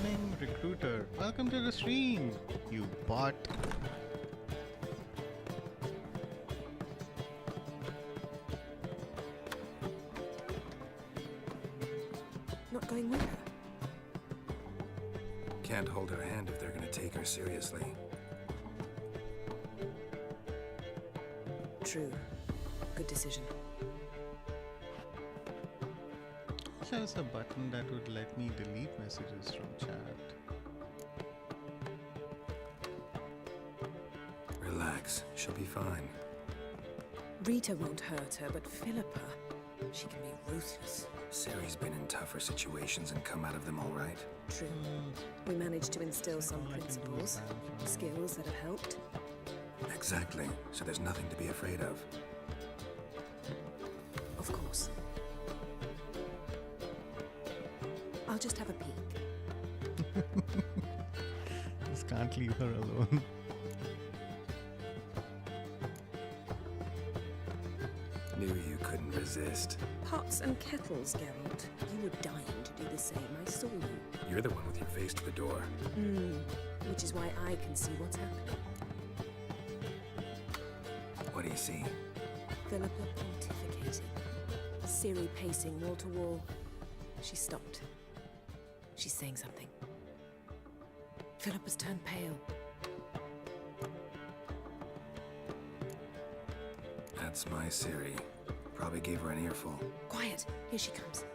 Cunning recruiter, welcome to the stream, you bot. Not going with her? Can't hold her hand if they're gonna take her seriously. True. Good decision. There's a button that would let me delete messages from chat. Relax, she'll be fine. Rita won't hurt her, but Philippa, she can be ruthless. Ciri's been in tougher situations and come out of them all right. True. We managed to instill some principles, skills that have helped. Exactly, so there's nothing to be afraid of. Of course. I'll just have a peek. Just can't leave her alone. Knew you couldn't resist. Pots and kettles, Geralt. You were dying to do the same. I saw you. You're the one with your face to the door. Which is why I can see what's happening. What do you see? Philippa pontificating. Ciri pacing wall to wall. She stopped. She's saying something. Philippa's turned pale. That's my Ciri. Probably gave her an earful. Quiet. Here she comes.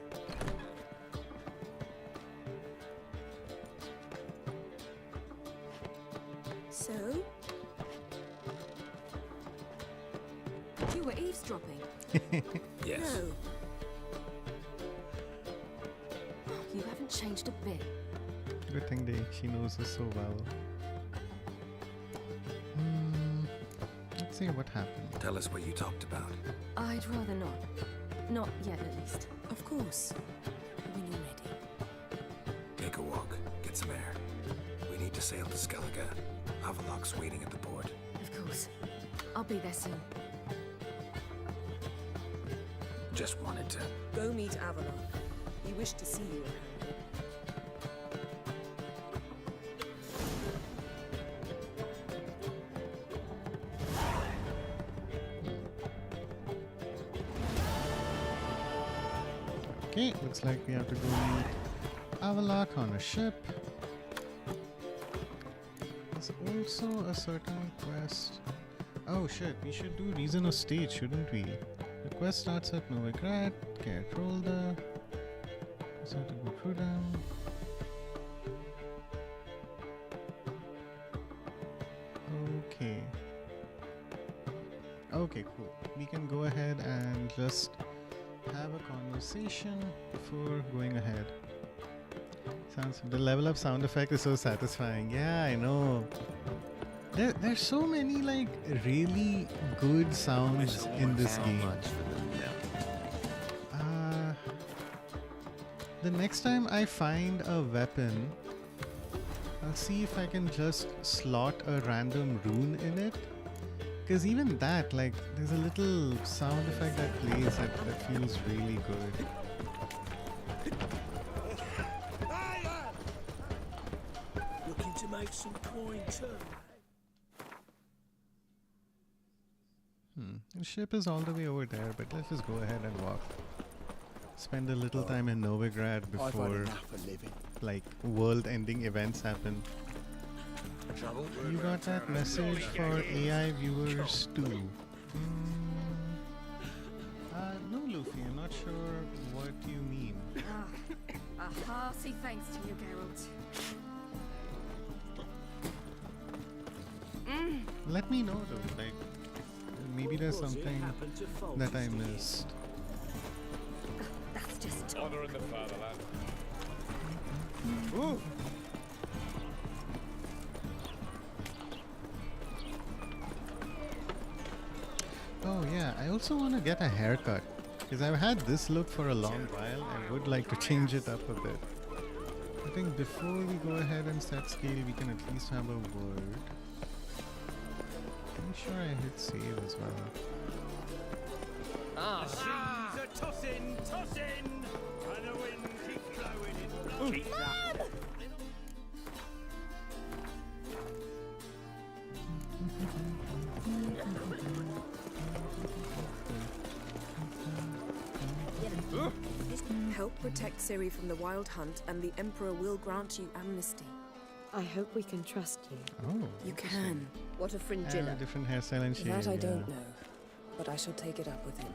So? You were eavesdropping. Yes. No. You haven't changed a bit. Good thing she knows us so well. Let's see what happened. Tell us what you talked about. I'd rather not. Not yet, at least. Of course. When you're ready. Take a walk. Get some air. We need to sail to Skellige. Havelok's waiting at the port. Of course. I'll be there soon. Just wanted to... Go meet Avalon. He wished to see you, apparently. Okay, looks like we have to go meet Avalok on a ship. There's also a certain quest. Oh shit, we should do Reason of State, shouldn't we? The quest starts at Novigrad, Geralt. So to go through them. Okay. Okay, cool. We can go ahead and just have a conversation before going ahead. The level up sound effect is so satisfying. Yeah, I know. There's so many like really good sounds in this game. The next time I find a weapon, I'll see if I can just slot a random rune in it. Because even that, like, there's a little sound effect that plays that feels really good. Looking to make some coin too. The ship is all the way over there, but let's just go ahead and walk. Spend a little time in Novigrad before, like, world-ending events happen. You got that message for AI viewers too. No, Luffy, I'm not sure what you mean. A hearty thanks to you, Geralt. Let me know though, like, maybe there's something that I missed. That's just Honor in the fatherland. Ooh. Oh yeah, I also want to get a haircut because I've had this look for a long while. I would like to change it up a bit. I think before we go ahead and set scale, we can at least have a word. I'm sure I hit save as well. The seas are tossing, tossing, and the wind keeps blowing. Keep that. Help protect Ciri from the Wild Hunt, and the Emperor will grant you amnesty. I hope we can trust you. Oh, You can. What a and a fringilla. different hairstyle and shade. That I yeah. don't know, but I shall take it up with him.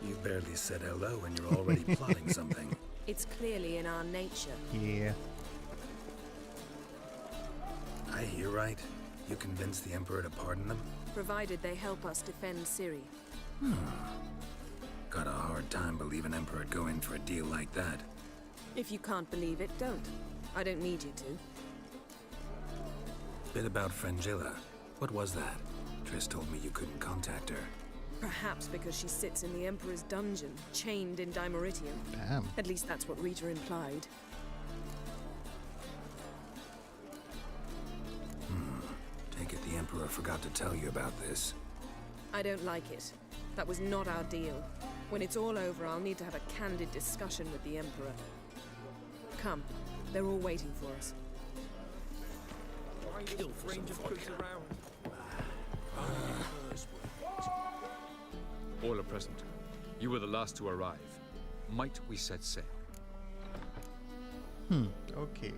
You barely said hello and you're already plotting something. It's clearly in our nature. Yeah. I hear right. You convinced the Emperor to pardon them? Provided they help us defend Ciri. Got a hard time believing Emperor'd go in for a deal like that. If you can't believe it, don't. I don't need you to. Bit about Frangilla. What was that? Triss told me you couldn't contact her. Perhaps because she sits in the Emperor's dungeon, chained in Dimeritium. Damn. At least that's what Rita implied. Take it the Emperor forgot to tell you about this. I don't like it. That was not our deal. When it's all over, I'll need to have a candid discussion with the Emperor. Come, they're all waiting for us. All are present. You were the last to arrive. Might we set sail? Okay.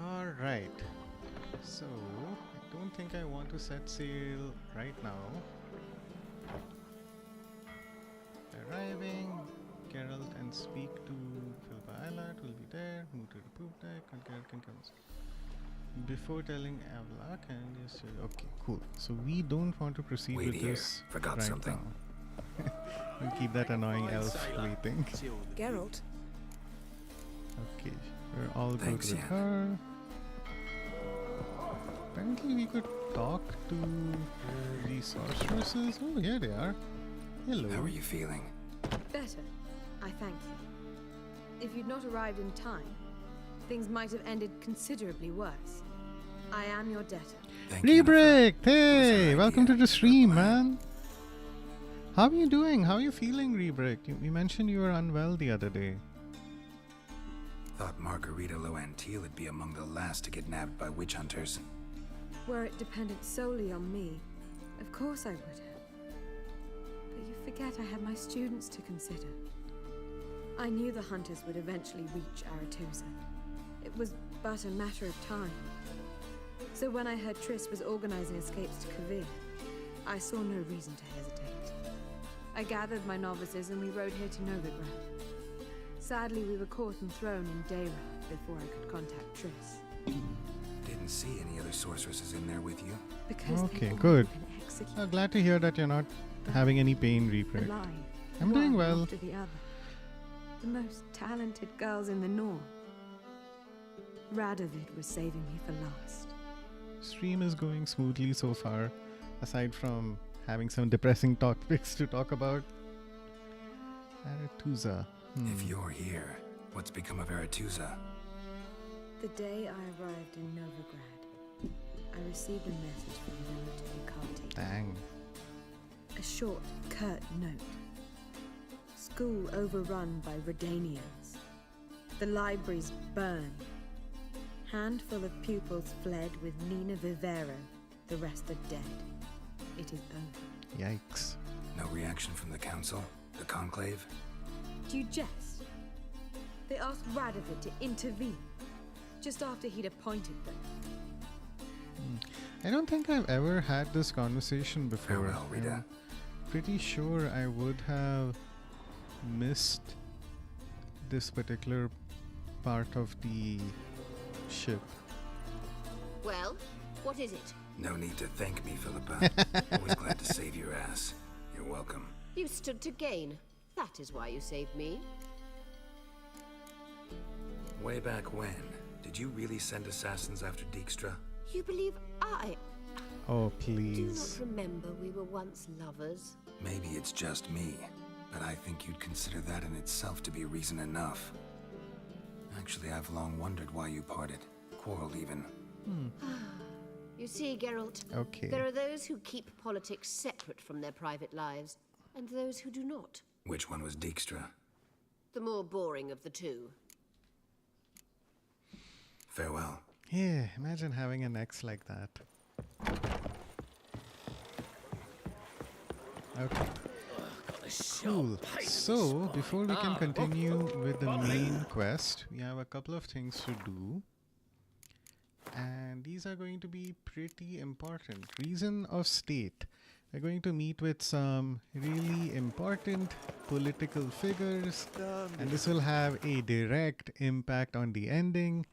Alright. So, I don't think I want to set sail right now. Arriving, Geralt and speak to Philippa Eilert will be there. Move to the poop deck and Geralt can come. Before telling Avlak and yes, okay, cool. So we don't want to proceed Wait with here. this Forgot right something. now. We'll keep that annoying elf waiting. Geralt, Okay, we're all Thanks, good with Yen. her. Apparently we could talk to the sorceresses. Oh, here they are. Hello. How are you feeling? Better. I thank you. If you'd not arrived in time, things might have ended considerably worse. I am your debtor. Thank you, Jennifer. Rebrick! It was Hey! her Welcome idea. to the stream, Don't mind. man. How are you doing? How are you feeling, Rebrick? You mentioned you were unwell the other day. Thought Margarita Loantil would be among the last to get nabbed by witch hunters. Were it dependent solely on me, of course I would have. But you forget I had my students to consider. I knew the hunters would eventually reach Aretusa. It was but a matter of time. So when I heard Triss was organizing escapes to Kavir, I saw no reason to hesitate. I gathered my novices and we rode here to Novigrad. Sadly, we were caught and thrown in Dayrad before I could contact Triss. Didn't see any other sorceresses in there with you. Because Okay, good. Glad to hear that you're not having any pain, Reaper. alive, I'm doing one well. after the other. The most talented girls in the north. Radovid was saving me for last. Stream is going smoothly so far, aside from having some depressing topics to talk about. Aretusa. If you're here, what's become of Aretusa? The day I arrived in Novigrad, I received a message from Geralt. Dang. A short, curt note. School overrun by Redanians. The libraries burned. Handful of pupils fled with Nina Vivero. The rest are dead. It is over. Yikes. No reaction from the council? The conclave? Do you jest? They asked Radovid to intervene, just after he'd appointed them. I don't think I've ever had this conversation before. Farewell, Rita. I'm pretty sure I would have missed this particular part of the ship. Well, what is it? No need to thank me, Philippa. Always glad to save your ass. You're welcome. You stood to gain. That is why you saved me. Way back when, did you really send assassins after Dijkstra? You believe I... Oh, Do you please. not remember we were once lovers? Maybe it's just me, but I think you'd consider that in itself to be reason enough. Actually, I've long wondered why you parted. Quarreled even. You see, Geralt, Okay. there are those who keep politics separate from their private lives, and those who do not. Which one was Dijkstra? The more boring of the two. Farewell. Yeah, imagine having an ex like that. Okay. Cool. So, before we can continue with the main quest, we have a couple of things to do. And these are going to be pretty important. Reason of state. We're going to meet with some really important political figures, and this will have a direct impact on the ending.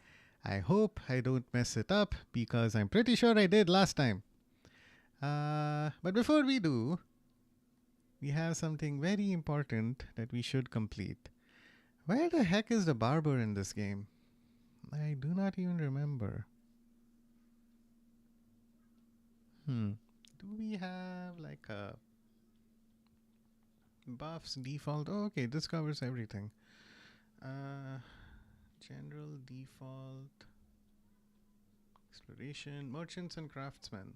I hope I don't mess it up, because I'm pretty sure I did last time. But before we do, we have something very important that we should complete. Where the heck is the barber in this game? I do not even remember. Do we have like a buffs default? Oh, okay, this covers everything. General default, exploration, merchants and craftsmen.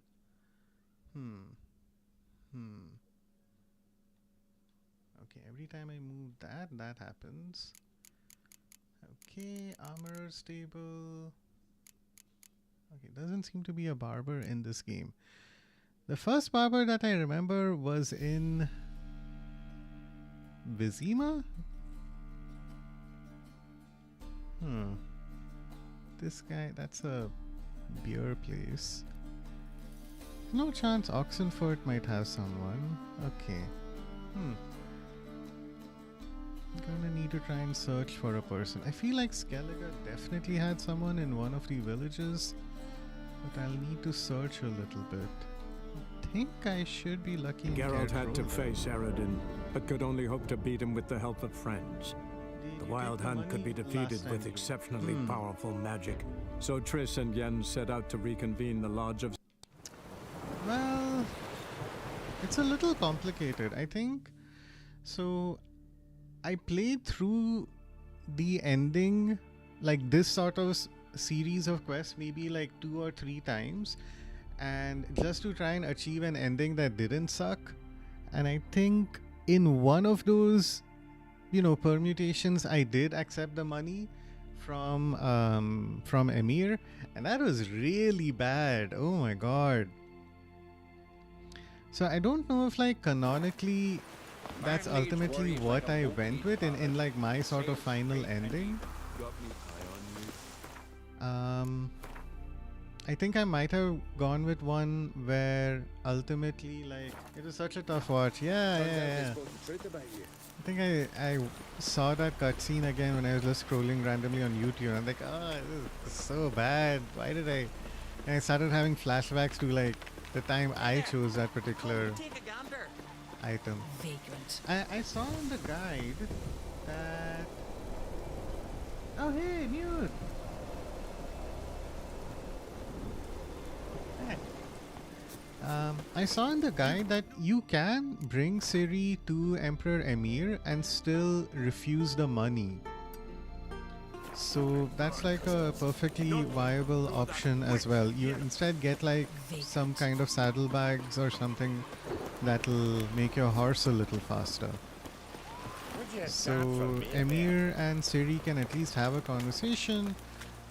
Okay, every time I move that, that happens. Okay, armor stable. Okay, doesn't seem to be a barber in this game. The first barber that I remember was in Vizima? This guy, that's a beer place. No chance Oxenford might have someone. Okay. Gonna need to try and search for a person. I feel like Skellige definitely had someone in one of the villages, but I'll need to search a little bit. I think I should be lucky. Geralt had to face Eredin, but could only hope to beat him with the help of friends. The Wild Hunt could be defeated with exceptionally powerful magic, so Triss and Yen set out to reconvene the Lodge of... Well, it's a little complicated, I think. So, I played through the ending, like this sort of series of quests, maybe like 2 or 3 times, and just to try and achieve an ending that didn't suck. And I think in one of those, permutations, I did accept the money from Emir, and that was really bad. Oh my god. So I don't know if like canonically that's ultimately what I went with in like my sort of final ending. I think I might have gone with one where ultimately like it was such a tough watch. Yeah. I think I saw that cutscene again when I was just scrolling randomly on YouTube, and I'm like, oh, this is so bad. Why did I? And I started having flashbacks to like the time I chose that particular item. Vagrant. I saw in the guide that. Oh hey, mute. Hey. I saw in the guide that you can bring Ciri to Emperor Emir and still refuse the money. So that's like a perfectly viable option as well. You instead get like some kind of saddlebags or something that'll make your horse a little faster. So Emir and Ciri can at least have a conversation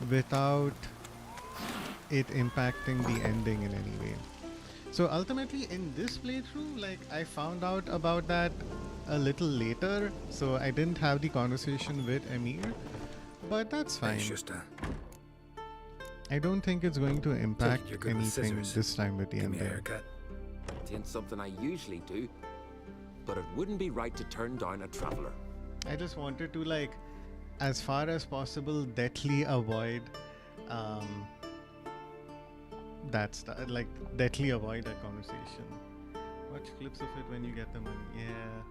without it impacting the ending in any way. So ultimately in this playthrough, like I found out about that a little later, so I didn't have the conversation with Emir, but that's fine. I don't think it's going to impact anything this time with the ending. It ain't something I usually do, but it wouldn't be right to turn down a traveler. I just wanted to like, as far as possible, deathly avoid like deathly avoid that conversation. Watch clips of it when you get the money. Yeah.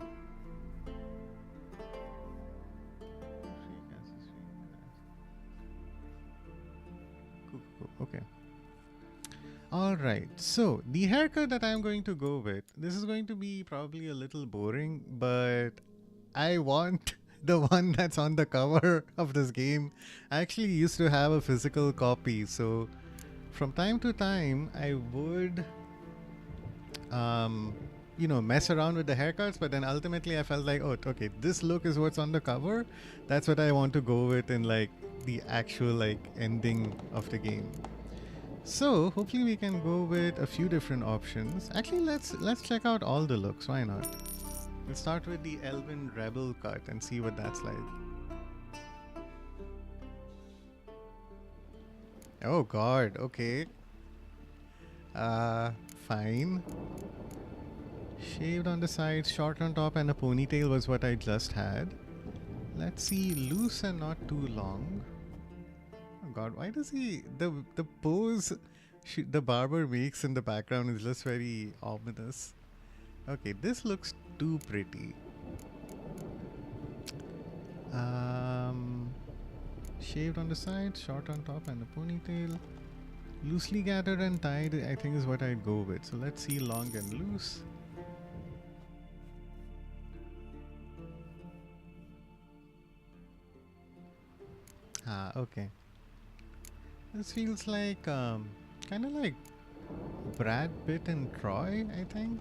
Cool. Okay. Alright, so the haircut that I'm going to go with, this is going to be probably a little boring, but I want the one that's on the cover of this game. I actually used to have a physical copy, so from time to time I would mess around with the haircuts, but then ultimately I felt like, oh, okay, this look is what's on the cover. That's what I want to go with in like the actual like ending of the game. So hopefully we can go with a few different options. Actually, let's check out all the looks. Why not? Let's start with the Elven Rebel cut and see what that's like. Oh god, okay. Fine. Shaved on the sides, short on top, and a ponytail was what I just had. Let's see, loose and not too long. Oh god, why does he... The pose the barber makes in the background is just very ominous. Okay, this looks too pretty. Shaved on the side, short on top, and a ponytail. Loosely gathered and tied, I think is what I'd go with. So let's see long and loose. Okay. This feels like, kind of like Brad Pitt and Troy, I think.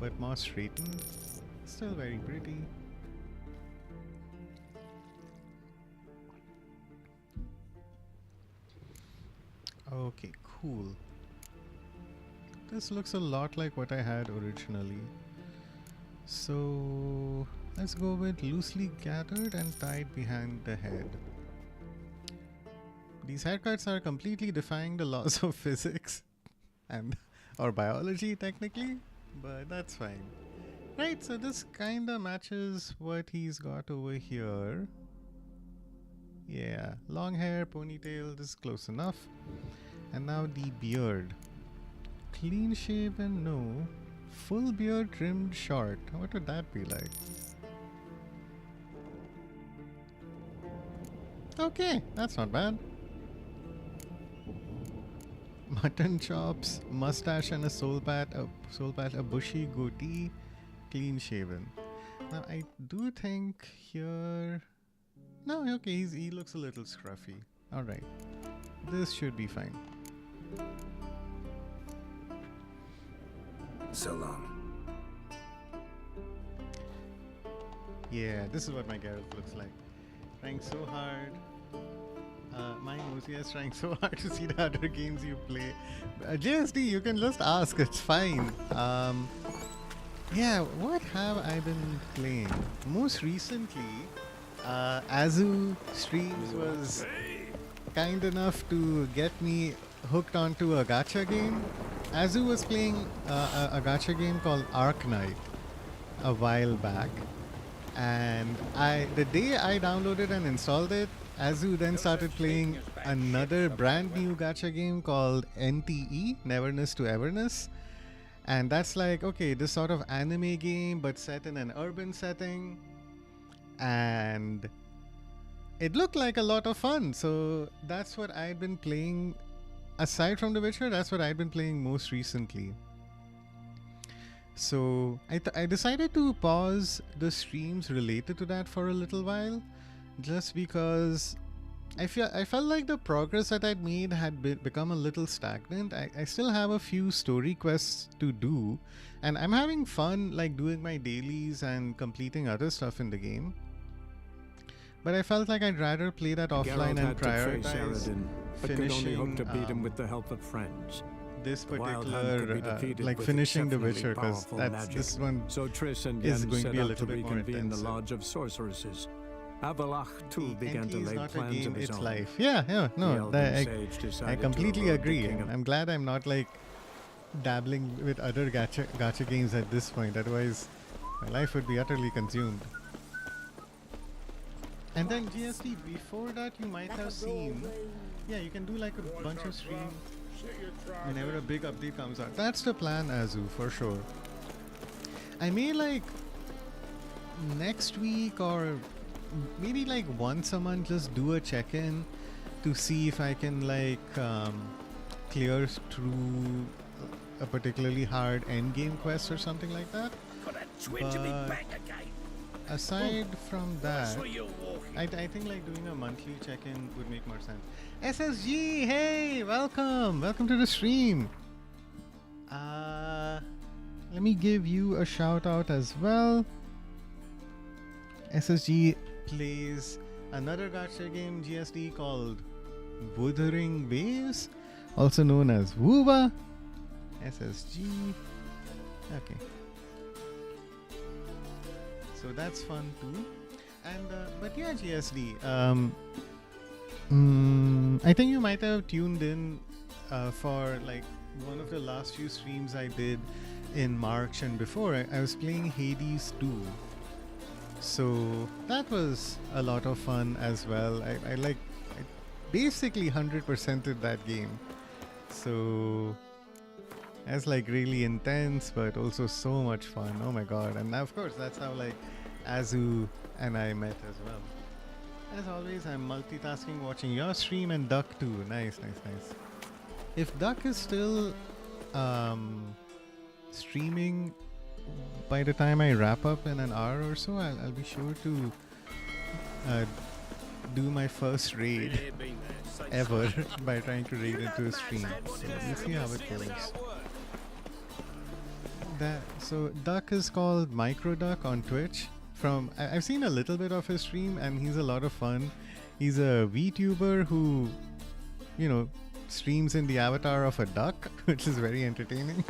But more straightened. Still very pretty. Okay, cool. This looks a lot like what I had originally. So let's go with loosely gathered and tied behind the head. These haircuts are completely defying the laws of physics and or biology technically, but that's fine. Right, so this kinda matches what he's got over here. Yeah, long hair, ponytail, this is close enough. And now the beard. Clean shaven, no. Full beard trimmed short. What would that be like? Okay, that's not bad. Mutton chops, mustache and a soul patch, a bushy goatee, clean shaven. Now I do think here... No, okay, he looks a little scruffy. Alright, this should be fine. So long. Yeah, this is what my Geralt looks like. Trying so hard My Mosey is trying so hard to see the other games you play. JSD, you can just ask, it's fine. Yeah, what have I been playing? Most recently, Azu Streams was kind enough to get me hooked onto a gacha game. Azu was playing a gacha game called Ark Knight a while back, and the day I downloaded and installed it, Azu then started playing another brand new gacha game called NTE, Neverness to Everness. And that's like, okay, this sort of anime game, but set in an urban setting. And it looked like a lot of fun. So that's what I'd been playing. Aside from The Witcher, that's what I'd been playing most recently. So I decided to pause the streams related to that for a little while. Just because I felt like the progress that I'd made had become a little stagnant. I still have a few story quests to do, and I'm having fun like doing my dailies and completing other stuff in the game. But I felt like I'd rather play that offline Geralt and had to face prioritize Aradin, but could only hope to beat him with the help of friends. This The Wild Hunt could be particular defeated like with finishing The exceptionally Witcher, because powerful magic. this one So Triss and is Yen going to set be a out little to bit more reconvene the intensive. Lodge of Sorceresses. Avalach too began to NT is lay not a plans game, of his it's own. life. Yeah, The no, Elven Sage I decided to completely erode the agree. king of- I'm glad I'm not like dabbling with other gacha games at this point. Otherwise, my life would be utterly consumed. And then GST, before that you might have seen, yeah, you can do like a bunch of streams whenever a big update comes out. That's the plan, Azu, for sure. I may like next week or maybe like once a month just do a check-in to see if I can like clear through a particularly hard end game quest or something like that. But aside from that, I think like doing a monthly check-in would make more sense. SSG, hey, welcome to the stream. Let me give you a shout out as well. SSG plays another gacha game GSD called Wuthering Waves, also known as WUWA. SSG. Okay. So that's fun too. And but yeah, GSD. I think you might have tuned in for like one of the last few streams I did in March and before. I was playing Hades 2. So that was a lot of fun as well. I basically 100%ed that game. So that's like really intense, but also so much fun. Oh my god. And of course, that's how like Azu and I met as well. As always, I'm multitasking, watching your stream and Duck too. Nice. If Duck is still streaming by the time I wrap up in an hour or so, I'll be sure to do my first raid ever by trying to raid into a stream. So we'll see how it goes. So Duck is called Micro Duck on Twitch. I've seen a little bit of his stream and he's a lot of fun. He's a VTuber who, streams in the avatar of a duck, which is very entertaining.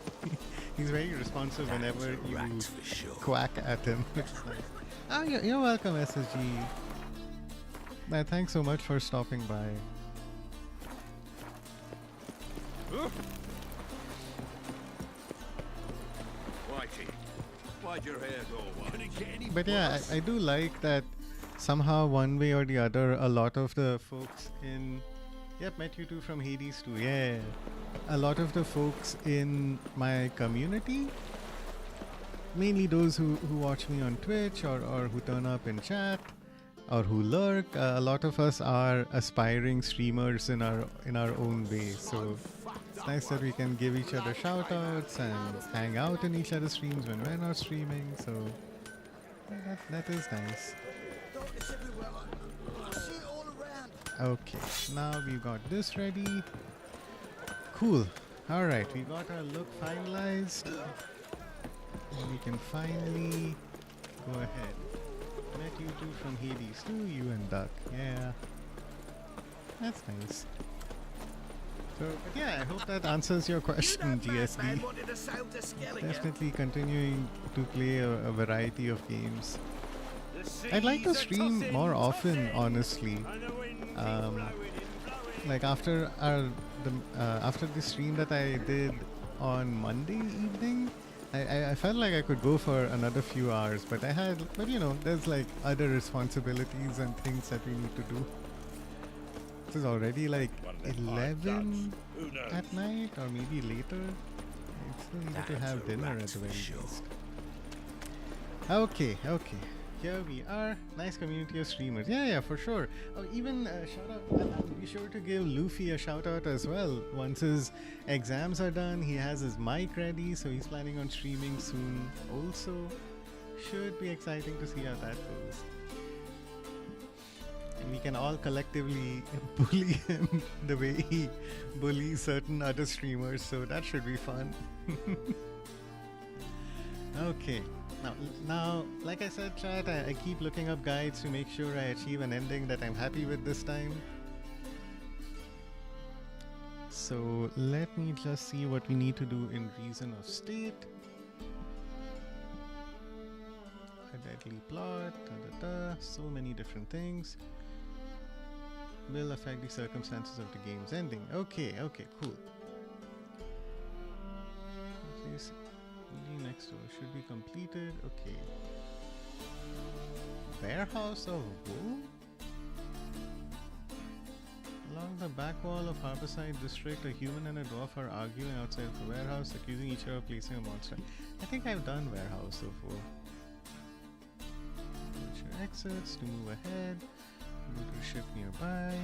He's very responsive whenever you quack at him. Ah, you're welcome, SSG. Thanks so much for stopping by. Why'd your hair go white? But yeah, I do like that somehow one way or the other a lot of the folks in... Yep, met you two from Hades too. Yeah. A lot of the folks in my community, mainly those who watch me on Twitch or who turn up in chat or who lurk, a lot of us are aspiring streamers in our own way. So it's nice that we can give each other shout outs and hang out in each other's streams when we're not streaming. So that is nice. Okay, now we've got this ready. Cool. Alright, we got our look finalized. And we can finally go ahead. Met you two from Hades too, you and Duck. Yeah. That's nice. So, but yeah, I hope that answers your question, GSD. Definitely continuing to play a variety of games. I'd like to stream more often, honestly. Like after after the stream that I did on Monday evening, I felt like I could go for another few hours, but you know, there's like other responsibilities and things that we need to do. This is already like 11 at night, or maybe later. I still need to have dinner at the very least. Okay. Here we are. Nice community of streamers. Yeah, for sure. Oh, even shout out. I'll be sure to give Luffy a shout out as well. Once his exams are done, he has his mic ready, so he's planning on streaming soon. Also, should be exciting to see how that goes. And we can all collectively bully him the way he bullies certain other streamers. So that should be fun. Okay. Now, like I said, chat, I keep looking up guides to make sure I achieve an ending that I'm happy with this time. So let me just see what we need to do in Reason of State. A deadly plot, so many different things. Will affect the circumstances of the game's ending. Okay, cool. Please. Next door should be completed. Okay. Warehouse of Woe? Along the back wall of Harborside District, a human and a dwarf are arguing outside the warehouse, accusing each other of placing a monster. I think I've done Warehouse of Woe. Your exits to move ahead. Go to a ship nearby.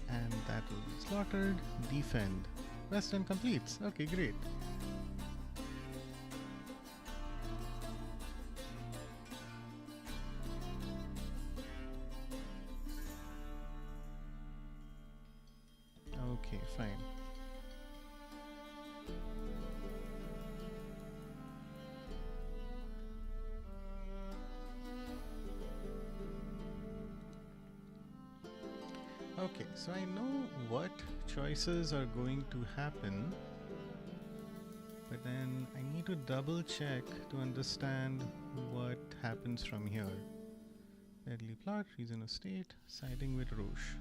And that will be slaughtered. Defend. Western completes. Okay, great. Okay, fine. Okay, so I know what choices are going to happen, but then I need to double check to understand what happens from here. Deadly plot, Reason of State, siding with Roche.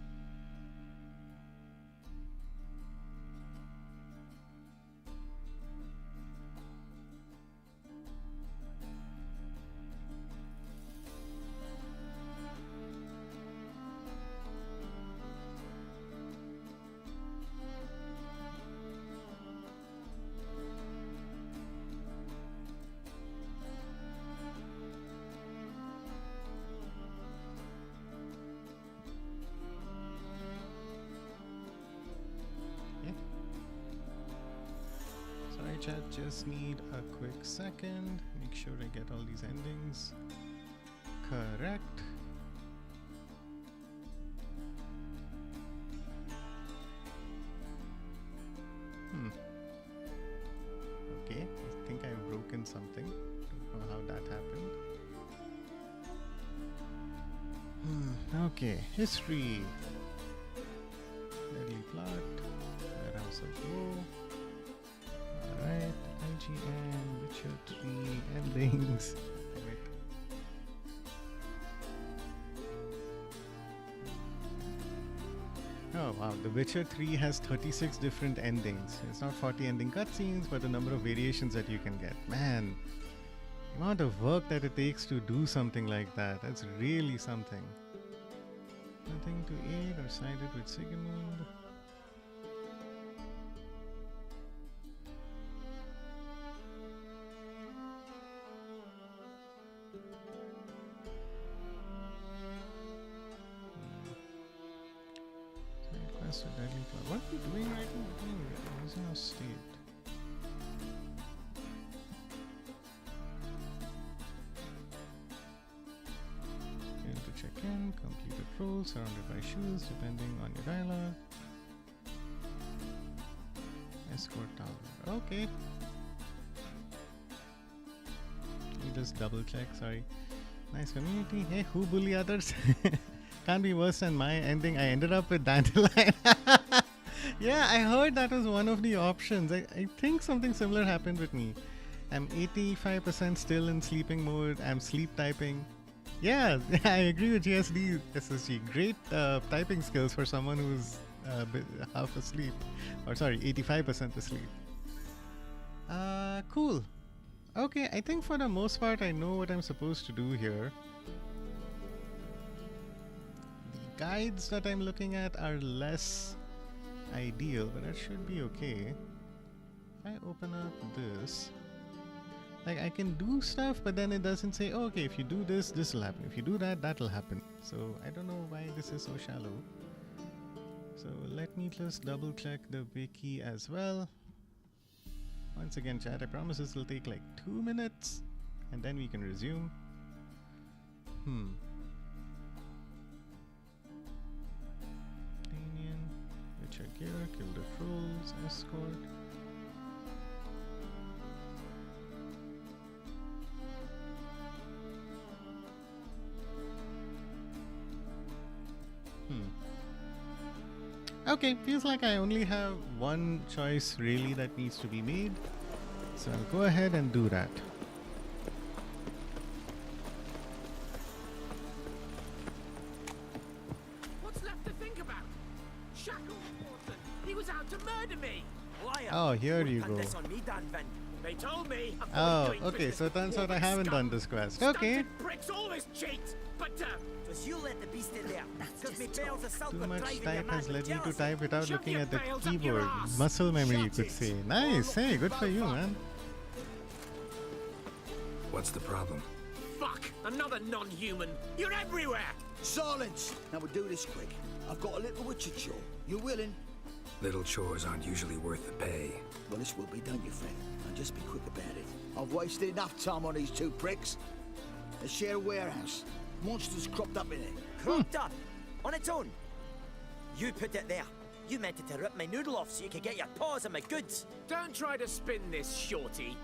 Chat, just need a quick second. Make sure I get all these endings correct. Okay, I think I've broken something. Don't know how that happened. Okay, history. Deadly plot. Warehouse of Woe. Alright, IGN, Witcher 3, endings. Oh wow, The Witcher 3 has 36 different endings. It's not 40 ending cutscenes, but the number of variations that you can get. Man, the amount of work that it takes to do something like that, that's really something. Nothing to aid or sided with Sigismund. What are we doing right now? Reason of State. Fail to check in, completed roles, surrounded by shoes, depending on your dialogue. Escort tower. Okay. Let me just double check. Sorry. Nice community. Hey, who bully others? Can't be worse than my ending. I ended up with Dandelion. Yeah, I heard that was one of the options. I think something similar happened with me. I'm 85% still in sleeping mode. I'm sleep typing. Yeah, I agree with GSD SSG. Great typing skills for someone who's half asleep. Or sorry, 85% asleep. Cool. Okay, I think for the most part I know what I'm supposed to do here. The guides that I'm looking at are less ideal, but that should be okay. If I open up this, like I can do stuff, but then it doesn't say, oh, okay, if you do this, this will happen. If you do that, that will happen. So I don't know why this is so shallow. So let me just double check the wiki as well. Once again, chat, I promise this will take like 2 minutes and then we can resume. Danian, Witcher gear, kill the trolls, escort. Okay, feels like I only have one choice really that needs to be made. So I'll go ahead and do that. What's left to think about? Shackles, Watson. He was out to murder me. Liar. Oh, here you go. This on me, Danvin. They told me. Oh, okay, so it turns out I haven't done this quest. Okay. Bricks always cheat, but because you let the beast in there. Because me bells are Too much type has led me to type without looking at the keyboard. Muscle memory, you could say. Nice. Hey, good for you, man. What's the problem? Fuck! Another non-human. You're everywhere. Silence. Now we'll do this quick. I've got a little witcher chore. You willing? Little chores aren't usually worth the pay. Well, this will be done, you friend. Now just be quick about it. I've wasted enough time on these two pricks. They share a warehouse. Monsters cropped up in it. Cropped up? On its own? You put it there. You meant it to rip my noodle off so you could get your paws on my goods. Don't try to spin this, shorty.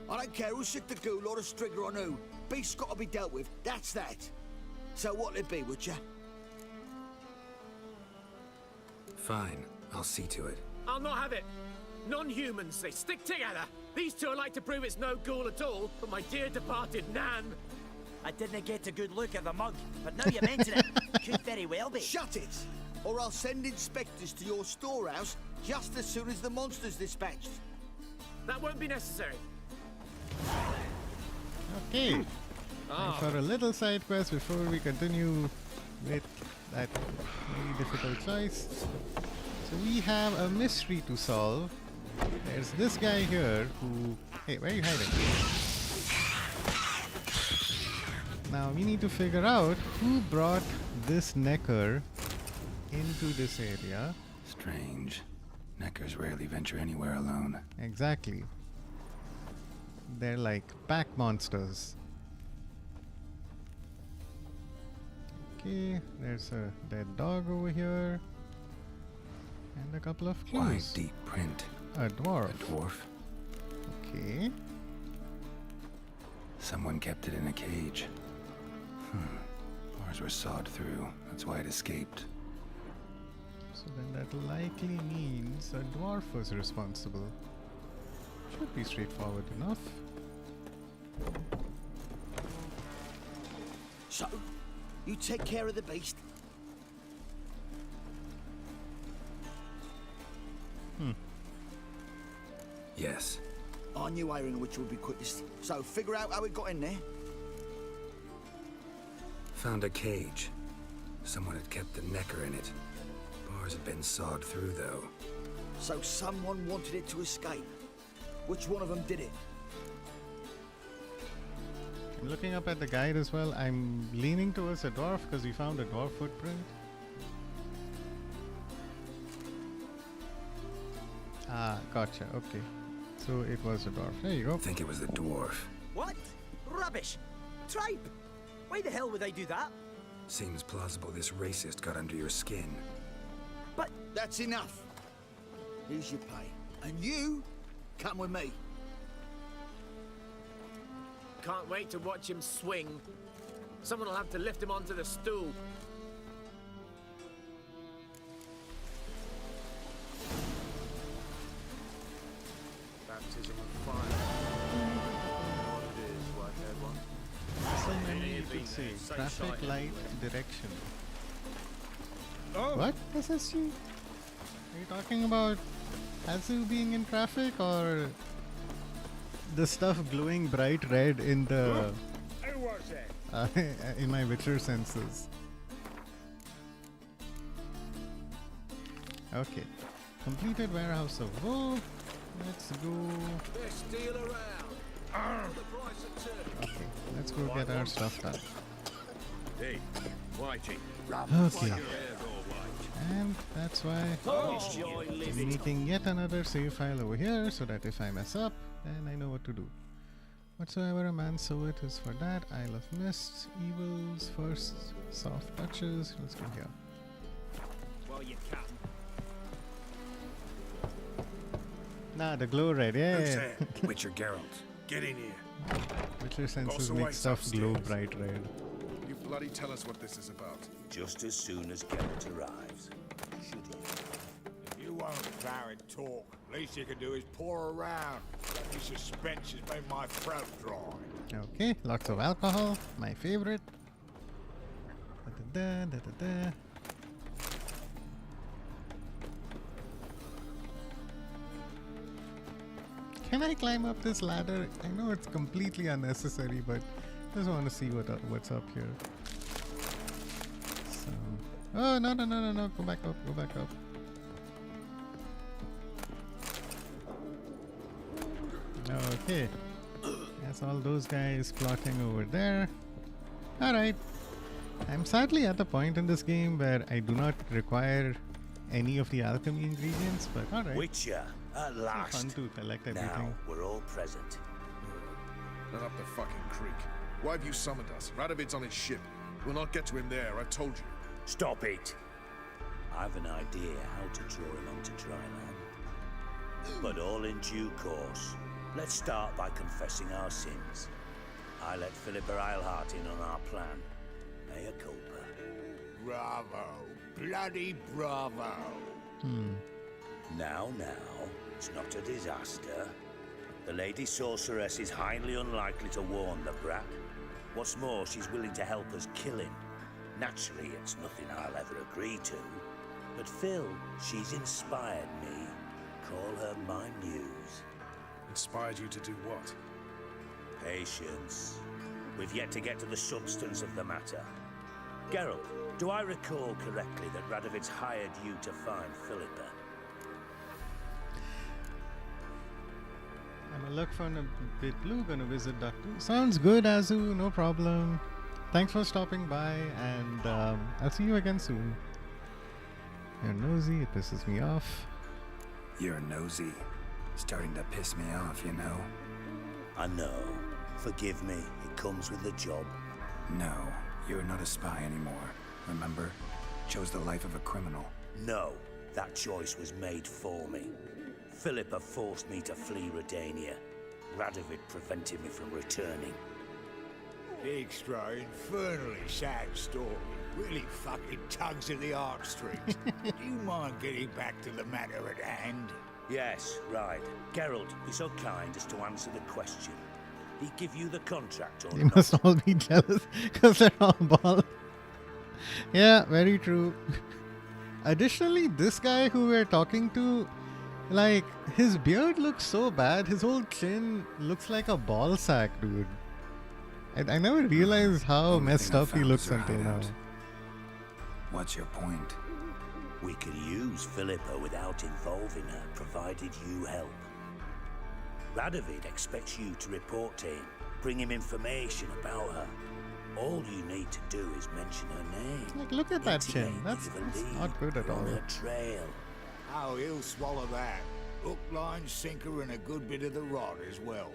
I don't care who sick the ghoul or the strigger on who. Beast's got to be dealt with. That's that. So what'll it be, would ya? Fine, I'll see to it. I'll not have it. Non-humans, they stick together. These two are like to prove it's no ghoul at all, but my dear departed Nan. I didn't get a good look at the mug, but now you mention it, could very well be. Shut it! Or I'll send inspectors to your storehouse just as soon as the monster's dispatched. That won't be necessary. Okay. And for a little side quest before we continue with that very difficult choice. So we have a mystery to solve. There's this guy here who... Hey, where are you hiding? Now we need to figure out who brought this Necker into this area. Strange. Neckers rarely venture anywhere alone. Exactly. They're like pack monsters. Okay, there's a dead dog over here. And a couple of clues. Why deep print? A dwarf. A dwarf? Okay. Someone kept it in a cage. Bars were sawed through. That's why it escaped. So then that likely means a dwarf was responsible. Should be straightforward enough. So, you take care of the beast. Yes. I knew iron which would be quickest. So figure out how it got in there. Found a cage. Someone had kept the Necker in it. Bars had been sawed through, though. So someone wanted it to escape. Which one of them did it? I'm looking up at the guide as well. I'm leaning towards a dwarf because we found a dwarf footprint. Ah, gotcha. Okay. So it was a dwarf. There you go. I think it was the dwarf. What? Rubbish! Tripe! Why the hell would I do that? Seems plausible this racist got under your skin. But... That's enough. Here's your pay. And you, come with me. Can't wait to watch him swing. Someone will have to lift him onto the stool. Baptism of fire. What it is, white-haired one. So many you could say. Traffic light direction. What? SSG? Are you talking about Azu being in traffic or the stuff glowing bright red in the Who was that? in my Witcher senses? Okay. Completed Warehouse of Woe. Let's go. There's steel around. Okay, let's go get our stuff done. Hey, Whitey. Okay. And that's why I'm making yet another save file over here so that if I mess up, then I know what to do. Whatsoever a man soweth is for that. Isle of Mist, Evils, first soft touches. Let's go here. Well, you come. Nah, the glow red, yeah. Who's there? Witcher Geralt. Get in here. Witcher senses Boss make away stuff glow upstairs. bright red. You bloody tell us what this is about. Just as soon as Geralt arrives. Should he? If you won't vow and talk, least you can do is pour around. Bloody suspense has made my throat dry. Okay, lots of alcohol, my favorite. Da, da, da, da, da. Can I climb up this ladder? I know it's completely unnecessary, but just want to see what's up here. So, oh no! Go back up! Go back up! Okay, that's all those guys plotting over there. All right, I'm sadly at the point in this game where I do not require any of the alchemy ingredients, but all right. Witcher, at last. Fun to collect everything. Now we're all present. Not up the fucking creek. Why have you summoned us? Radovid's on his ship. We'll not get to him there, I've told you. Stop it! I've an idea how to draw him onto dry land. But all in due course. Let's start by confessing our sins. I let Philippa Eilhart in on our plan. Mea culpa. Bravo. Bloody bravo. Now, it's not a disaster. The Lady Sorceress is highly unlikely to warn the brat. What's more, she's willing to help us kill him. Naturally, it's nothing I'll ever agree to. But Phil, she's inspired me. Call her my muse. Inspired you to do what? Patience. We've yet to get to the substance of the matter. Geralt, do I recall correctly that Radovid's hired you to find Philippa? I'm a look for a bit blue, gonna visit Doctor. Sounds good, Azu, no problem. Thanks for stopping by, and I'll see you again soon. You're nosy, it pisses me off. You're nosy. Starting to piss me off, you know. I know. Forgive me, it comes with the job. No, you're not a spy anymore. Remember? Chose the life of a criminal. No, that choice was made for me. Philippa forced me to flee Redania. Radovid prevented me from returning. Extra infernally sad story. Really fucking tugs at the heartstrings. Do you mind getting back to the matter at hand? Yes, right. Geralt, be so kind as to answer the question. Did he give you the contract or They not? must all be jealous because they're all bald. Yeah, very true. Additionally, this guy who we're talking to, like, his beard looks so bad. His whole chin looks like a ball sack, dude. I never realized how messed up he looks until now. What's your point? We could use Philippa without involving her, provided you help. Radovid expects you to report to him, bring him information about her. All you need to do is mention her name. Like, look at that chin. That's not good at all. On her trail. Oh, he'll swallow that. Hook, line, sinker, and a good bit of the rod as well.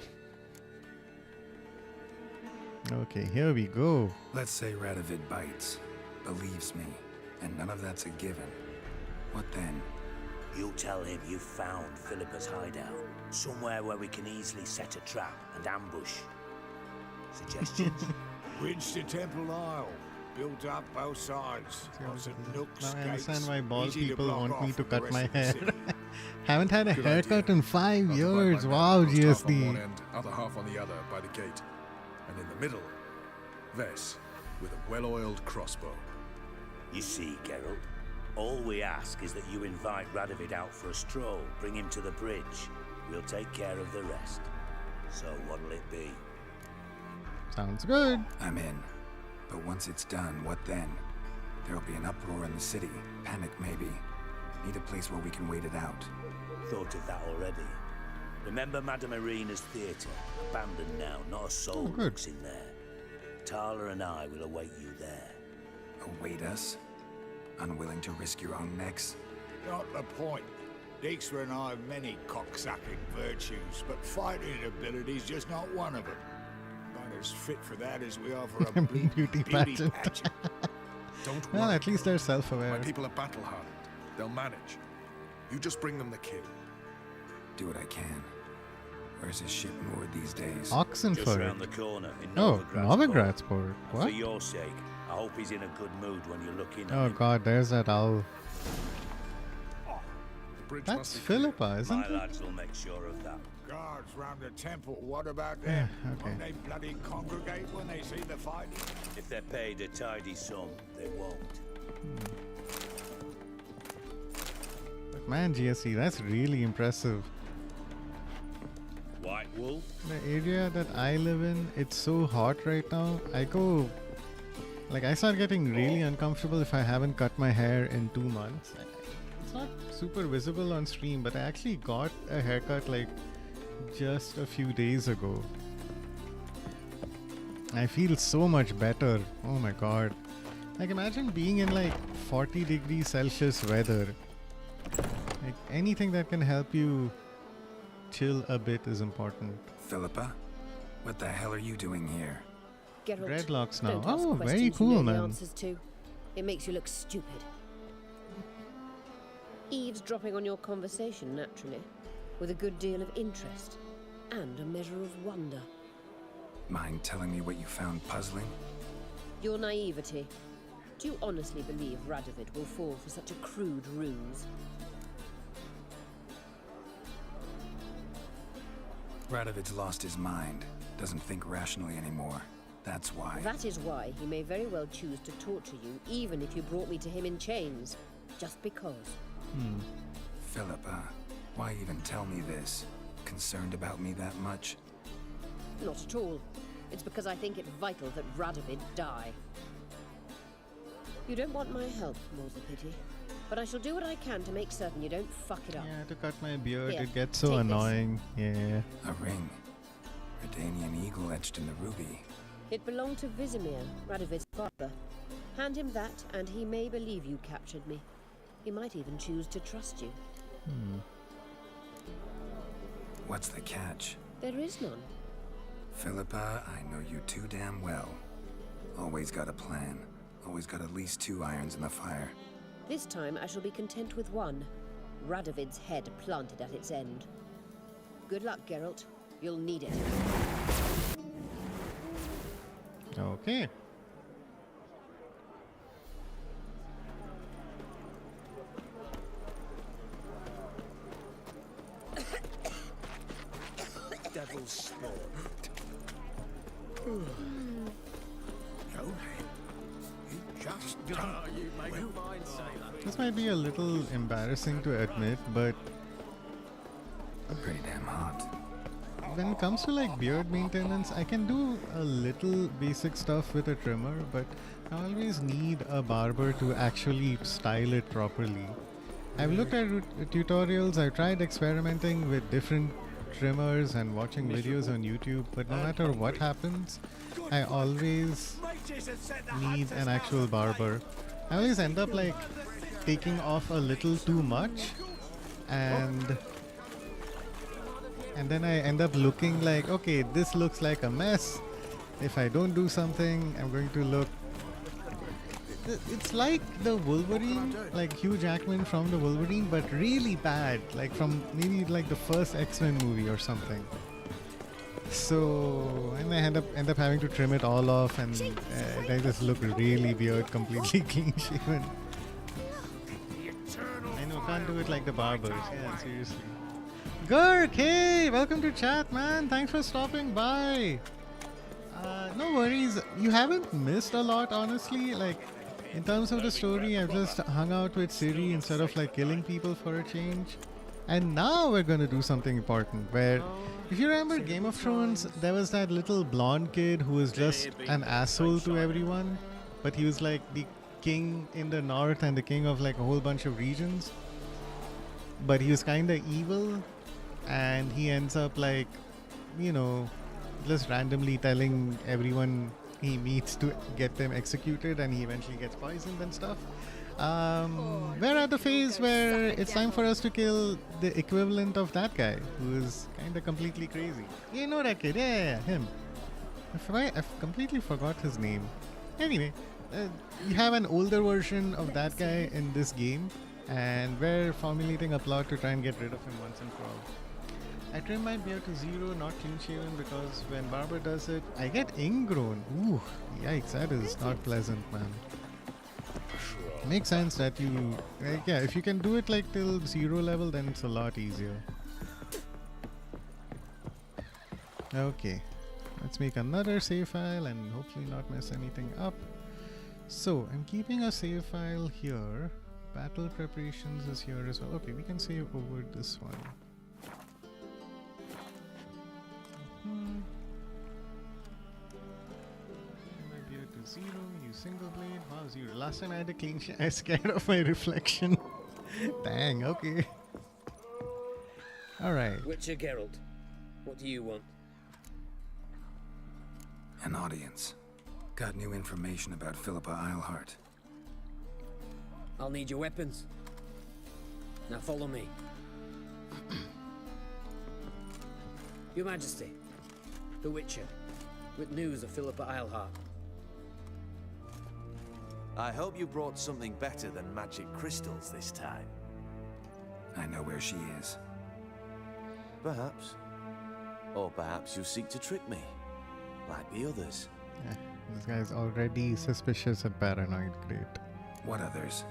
Okay, here we go. Let's say Radovid bites, believes me, and none of that's a given. What then? You'll tell him you found Philippa's hideout. Somewhere where we can easily set a trap and ambush. Suggestions? Bridge to Temple Isle. Built up both sides. Lots of nooks, Now I understand gates, why bald easy to people block want me off to from the cut rest my of the hair. city. Haven't had a Good haircut idea. in 5 I'll divide years. my Wow, men, first half on GSD. one end, other half on the other by the gate. And in the middle, Vess with a well-oiled crossbow. You see, Geralt, all we ask is that you invite Radovid out for a stroll, bring him to the bridge. We'll take care of the rest. So what'll it be? Sounds good. I'm in. But once it's done, what then? There'll be an uproar in the city. Panic, maybe. Need a place where we can wait it out. Thought of that already. Remember Madame Irina's theatre? Abandoned now, not a soul looks in there. Tala and I will await you there. Await us? Unwilling to risk your own necks? Not the point. Dijkstra and I have many cocksucking virtues, but fighting ability's just not one of them. Not as fit for that as we are for a bleak Beauty pageant. Don't Well, worry. at least they're self-aware. My people are battle-hardened. They'll manage. You just bring them the kid. Do what I can. Where's his ship moored these days? Just Oxenford. round the corner in Oh, Novigradsport. Novigradsport. And What? for your sake, I hope he's in a good mood when you look in. Oh god, there's that owl. The bridge That's must be Philippa, isn't My it? lads will make sure of that. Guards round the temple, what about them? okay. Won't they bloody congregate when they see the fighting? If they're paid a tidy sum, they won't. But man, GSC, that's really impressive. White Wolf? The area that I live in, it's so hot right now. I start getting really uncomfortable if I haven't cut my hair in 2 months. It's not super visible on stream, but I actually got a haircut like just a few days ago. I feel so much better. Oh my god. Like imagine being in like 40 degrees Celsius weather. Like anything that can help you chill a bit is important. Philippa? What the hell are you doing here? Geralt, Dreadlocks now. don't ask Oh, very questions you cool, know the man. answers to. It makes you look stupid. Eavesdropping on your conversation, naturally, with a good deal of interest and a measure of wonder. Mind telling me what you found puzzling? Your naivety. Do you honestly believe Radovid will fall for such a crude ruse? Radovid's lost his mind. Doesn't think rationally anymore. That's why. That is why he may very well choose to torture you, even if you brought me to him in chains. Just because. Philippa, why even tell me this? Concerned about me that much? Not at all. It's because I think it vital that Radovid die. You don't want my help, more's the pity. But I shall do what I can to make certain you don't fuck it up. Yeah, to cut my beard, Here, it gets so take this. annoying. Yeah. A ring. Redanian eagle etched in the ruby. It belonged to Vizimir, Radovid's father. Hand him that, and he may believe you captured me. He might even choose to trust you. What's the catch? There is none. Philippa, I know you too damn well. Always got a plan. Always got at least 2 irons in the fire. This time I shall be content with one. Radovid's head planted at its end. Good luck, Geralt. You'll need it. Okay. Devil's spawn. You just You make a fine sailor. This might be a little embarrassing to admit, but Pretty damn hot. when it comes to like beard maintenance, I can do a little basic stuff with a trimmer, but I always need a barber to actually style it properly. I've looked at tutorials, I've tried experimenting with different trimmers and watching videos on YouTube, but no matter what happens, I always need an actual barber. I always end up like taking off a little too much, and then I end up looking like, okay, this looks like a mess. If I don't do something, I'm going to look It's like the Wolverine, like Hugh Jackman from the Wolverine, but really bad, like from maybe like the first X-Men movie or something. So, and I end up having to trim it all off, and I just look really weird, completely clean shaven. I know, can't do it like the barbers. Yeah, seriously. Gurk, hey, welcome to chat, man. Thanks for stopping by. No worries. You haven't missed a lot, honestly. Like, in terms of the story, I've just hung out with Ciri instead of like killing people for a change. And now we're gonna do something important where, if you remember Game of Thrones, there was that little blonde kid who was just an asshole to everyone, but he was like the king in the north and the king of like a whole bunch of regions. But he was kinda evil, and he ends up like, you know, just randomly telling everyone he meets to get them executed, and he eventually gets poisoned and stuff. We're at the phase where it's time for us to kill the equivalent of that guy, who is kind of completely crazy. You know that kid? Yeah, him. I've completely forgot his name. Anyway, you have an older version of that guy in this game, and we're formulating a plot to try and get rid of him once and for all. I trim my beard to 0, not clean shaven, because when barber does it, I get ingrown. Ooh, yikes, that is not pleasant, man. Makes sense that you, like, yeah, if you can do it like till 0 level, then it's a lot easier. Okay, let's make another save file and hopefully not mess anything up. So I'm keeping a save file here. Battle preparations is here as well. Okay, we can save over this one. To 0, use single blade. Wow, 0. Last time I had a clean shave, I was scared of my reflection. Dang, okay. Alright. Witcher Geralt, what do you want? An audience. Got new information about Philippa Eilhart. I'll need your weapons. Now follow me. Your Majesty, the Witcher, with news of Philippa Eilhart. I hope you brought something better than magic crystals this time. I know where she is. Perhaps. Or perhaps you seek to trick me, like the others. Yeah, this guy's already suspicious and paranoid. Great. What others?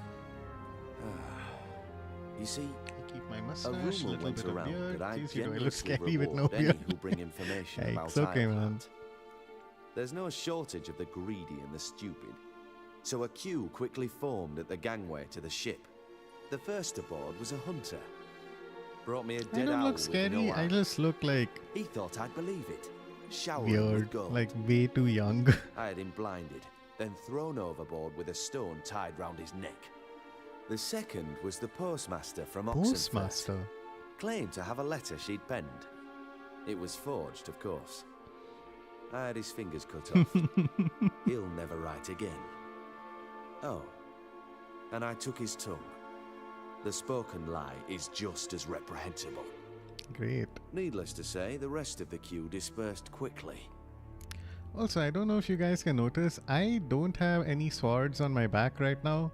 You see, I keep my a mustache, rumor little went bit of around beard. that I Please, you know, I look generously scary with no reward any beard. who bring information Hey, about it's okay, man. Eilhart. There's no shortage of the greedy and the stupid. So a queue quickly formed at the gangway to the ship. The first aboard was a hunter. Brought me a I dead don't owl look with scary, no I eye. just look like He thought I'd believe it. Showering with weird, gold. like way too young. I had him blinded, then thrown overboard with a stone tied round his neck. The second was the postmaster from Oxenfurt. Postmaster? Claimed to have a letter she'd penned. It was forged, of course. I had his fingers cut off. He'll never write again. Oh, and I took his tongue. The spoken lie is just as reprehensible. Great. Needless to say, the rest of the queue dispersed quickly. Also, I don't know if you guys can notice, I don't have any swords on my back right now.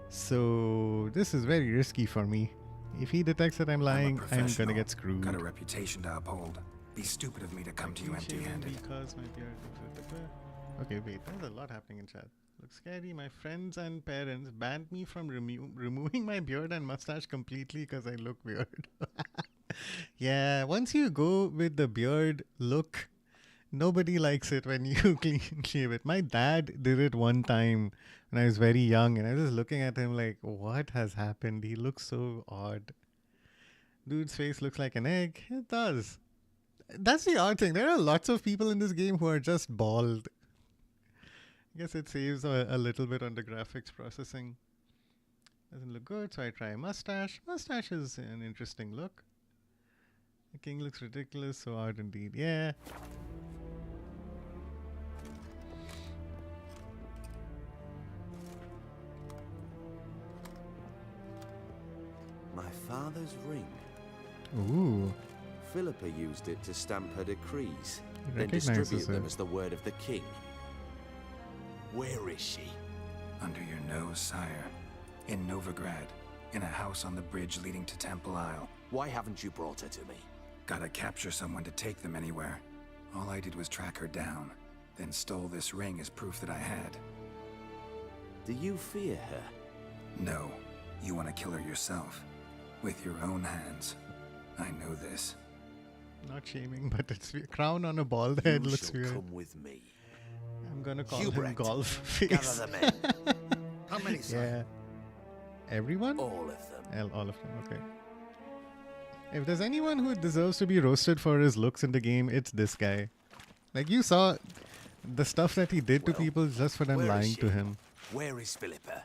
So, this is very risky for me. If he detects that I'm lying, I'm gonna get screwed. Got a reputation to uphold. Be stupid of me to come to you empty-handed. Because my beard. Okay, wait, there's a lot happening in chat. Looks scary. My friends and parents banned me from removing my beard and mustache completely because I look weird. Yeah, once you go with the beard look, nobody likes it when you clean shave it. My dad did it one time when I was very young, and I was just looking at him like, what has happened? He looks so odd. Dude's face looks like an egg. It does. That's the odd thing. There are lots of people in this game who are just bald. I guess it saves a little bit on the graphics processing. Doesn't look good, so I try a mustache. Mustache is an interesting look. The king looks ridiculous, so odd indeed. Yeah. My father's ring. Ooh. Philippa used it to stamp her decrees, He then recognizes distribute them it. as the word of the king. Where is she? Under your nose, sire. In Novigrad. In a house on the bridge leading to Temple Isle. Why haven't you brought her to me? Gotta capture someone to take them anywhere. All I did was track her down, then stole this ring as proof that I had. Do you fear her? No. You want to kill her yourself. With your own hands. I know this. Not shaming, but it's crown on a bald head looks shall weird. come with me. I'm gonna call Hubert, him Golf Face. Gather the men. How many, sir? Yeah. Everyone? All of them. All of them, okay. If there's anyone who deserves to be roasted for his looks in the game, it's this guy. Like, you saw the stuff that he did to people just for them where is lying she? to him. Where is Philippa?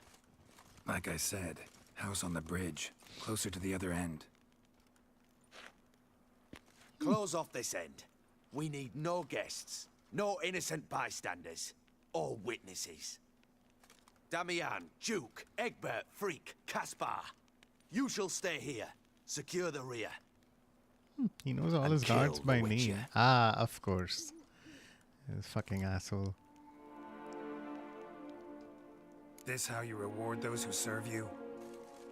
Like I said, house on the bridge, closer to the other end. Close off this end. We need no guests, no innocent bystanders, or witnesses. Damian, Duke, Egbert, Freak, Caspar. You shall stay here. Secure the rear. He knows all his kill guards the by Witcher. name. Ah, of course. This fucking asshole. This how you reward those who serve you?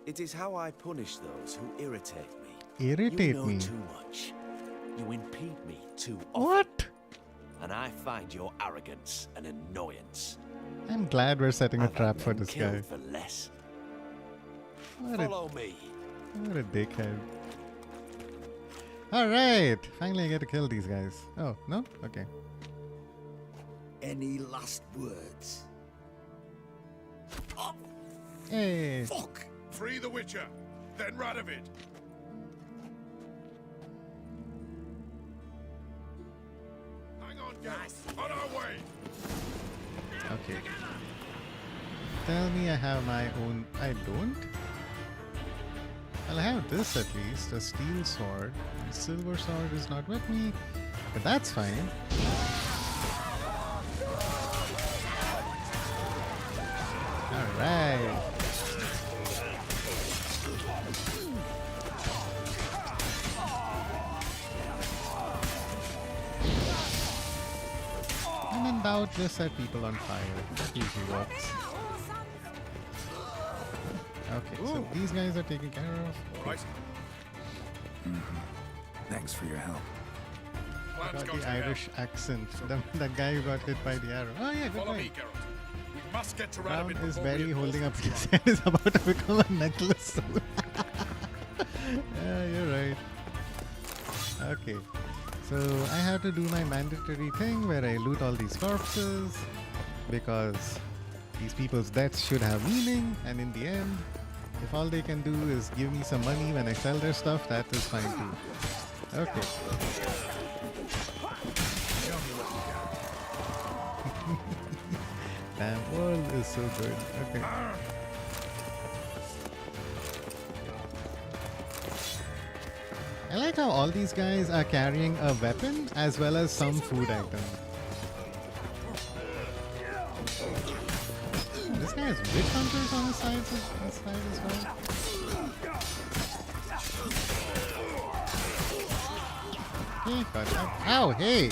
It is how I punish those who irritate me. Irritate you know me? too much. You impede me too often. What? And I find your arrogance an annoyance. I'm glad we're setting a I've had trap for men this killed guy. for less. What a, Follow me. what a dickhead. Alright! Finally I get to kill these guys. Oh, no? Okay. Any last words? Hey! Fuck! Free the Witcher, then Radovid. Hang on, guys. On our way. Okay. Tell me I have my own... I don't? Well, I have this at least, a steel sword. The silver sword is not with me, but that's fine. Alright. When in doubt, just set people on fire. That usually works. Okay, so these guys are taken care of. Right. Thanks for your help. I got the Irish accent. That guy who got hit by the arrow. Oh yeah, good Follow point. me, Geralt. We must get to Brown Radovid is before barely we holding up enforce his head is about to become a necklace. Yeah, you're right. Okay. So I have to do my mandatory thing where I loot all these corpses because these people's deaths should have meaning, and in the end, if all they can do is give me some money when I sell their stuff, that is fine too. Okay. Damn, world is so good. Okay. I like how all these guys are carrying a weapon as well as some food item. This guy has witch hunters on his side as well. Okay, got that. Ow, hey!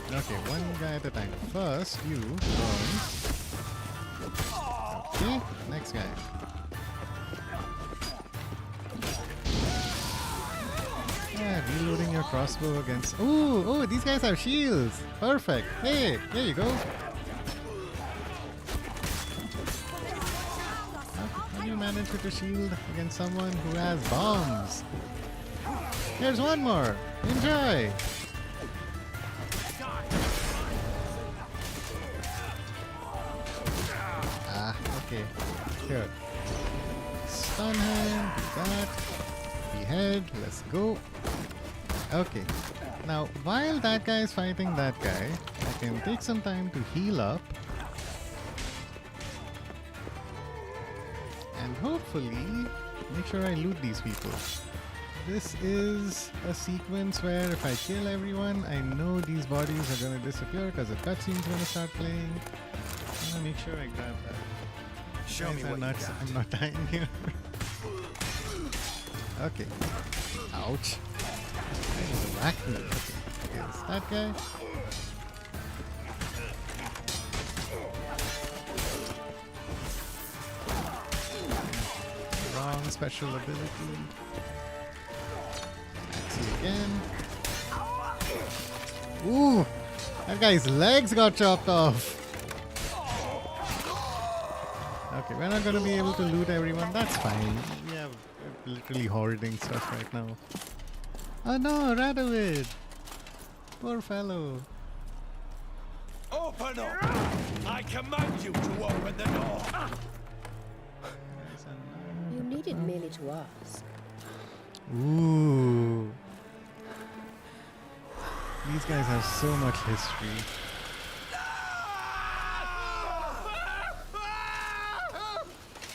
Okay, one guy at a time. First, you burn. Okay, next guy. Yeah, reloading your crossbow against... Ooh, these guys have shields! Perfect! Hey, there you go! How do you manage with a shield against someone who has bombs? There's one more! Enjoy! Ah, okay. Here. Stun him, do that. Behead, let's go. Okay. Now, while that guy is fighting that guy, I can take some time to heal up. And hopefully, make sure I loot these people. This is a sequence where if I kill everyone, I know these bodies are going to disappear because the cutscene's going to start playing. I'm going to make sure I grab that. Show me what you got. I'm not dying here. Okay. Ouch. That is a whack me. Okay, it's that guy. special ability. Let's see again. Ooh, that guy's legs got chopped off. Okay, we're not gonna be able to loot everyone. That's fine. We have literally hoarding stuff right now. Oh no, Radovid! Poor fellow. Open up! I command you to open the door! You needed merely to ask. Ooh. These guys have so much history.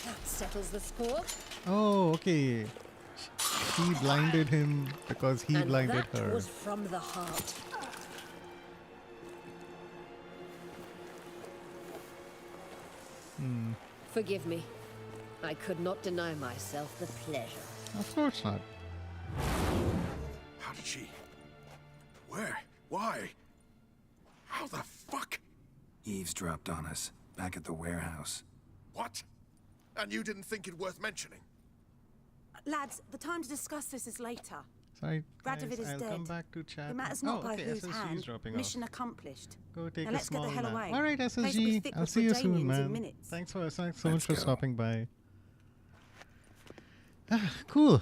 That settles the score. Oh, okay. He blinded him because he blinded that her. was from the heart. Forgive me. I could not deny myself the pleasure. Of course not. How did she? Where? Why? How the fuck? Eavesdropped on us, back at the warehouse. What? And you didn't think it worth mentioning? Lads, the time to discuss this is later. Sorry, guys, Radovid is I'll dead. come back to chat. It matters not by okay, whose SSG is hand. dropping Mission off. accomplished. Go take now a let's get small the hell nap. away. All right, Place will be SSG. thick I'll with see you soon, Redanians in man. minutes. Thanks so much for go. stopping by. Cool.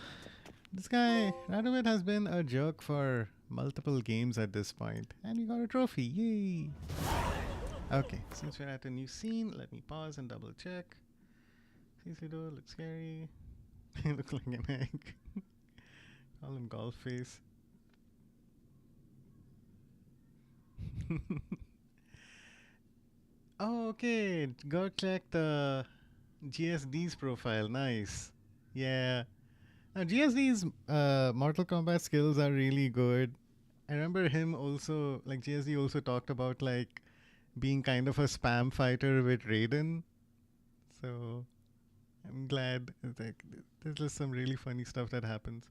This guy, Radovid, has been a jerk for multiple games at this point, and we got a trophy. Yay! Okay, since we're at a new scene, let me pause and double check. Cicero looks scary. He looks like an egg. Call him golf face. Oh, okay. Go check the GSD's profile. Nice. Yeah. Now, GSD's Mortal Kombat skills are really good. I remember him also, like GSD also talked about like being kind of a spam fighter with Raiden. So I'm glad. Like, there's just some really funny stuff that happens.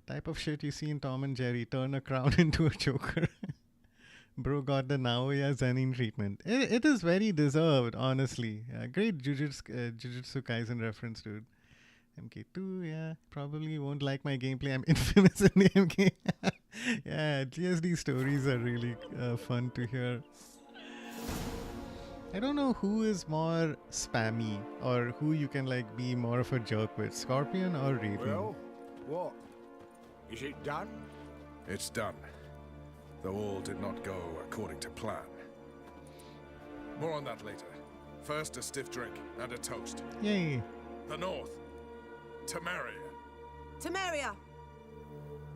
Type of shit you see in Tom and Jerry. Turn a crown into a choker. Bro got the Naoya Zenin treatment. It is very deserved, honestly. Great Jujutsu Kaisen reference, dude. MK2, yeah. Probably won't like my gameplay. I'm infamous in the MK. Yeah, GSD stories are really fun to hear. I don't know who is more spammy or who you can like be more of a jerk with, Scorpion or Raiden. Well, what? Is it done? It's done. Though all did not go according to plan. More on that later. First, a stiff drink and a toast. Yay. The North. Temeria. Temeria!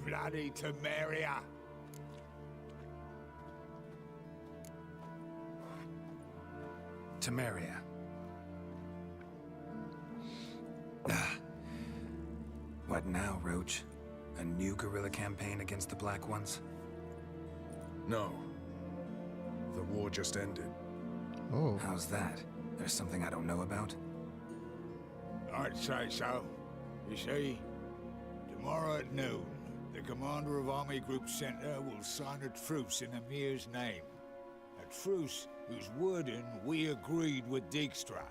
Bloody Temeria! Temeria. What now, Roach? A new guerrilla campaign against the Black Ones? No. The war just ended. Oh. How's that? There's something I don't know about? I'd say so. You see, tomorrow at noon, the commander of Army Group Center will sign a truce in Emir's name. A truce whose wording we agreed with Dijkstra.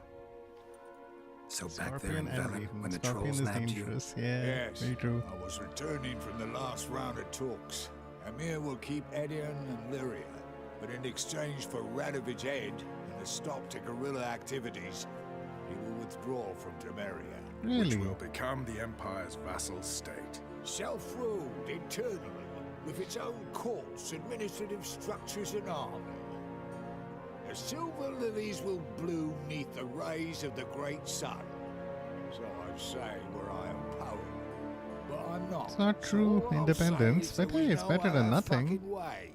So back there in Velen, when the trolls nabbed you? Yeah, yes, very true. I was returning from the last round of talks. Emir will keep Edion and Lyria, but in exchange for Radovid's head and a stop to guerrilla activities, he will withdraw from Temeria. Really? Which will become the Empire's vassal state. Self-ruled internally, with its own courts, administrative structures and army. The silver lilies will bloom neath the rays of the great sun. So I'd say where I am power. But I'm not. It's not true So all I'll independence, say is but that we hey, it's know better than our nothing. fucking way.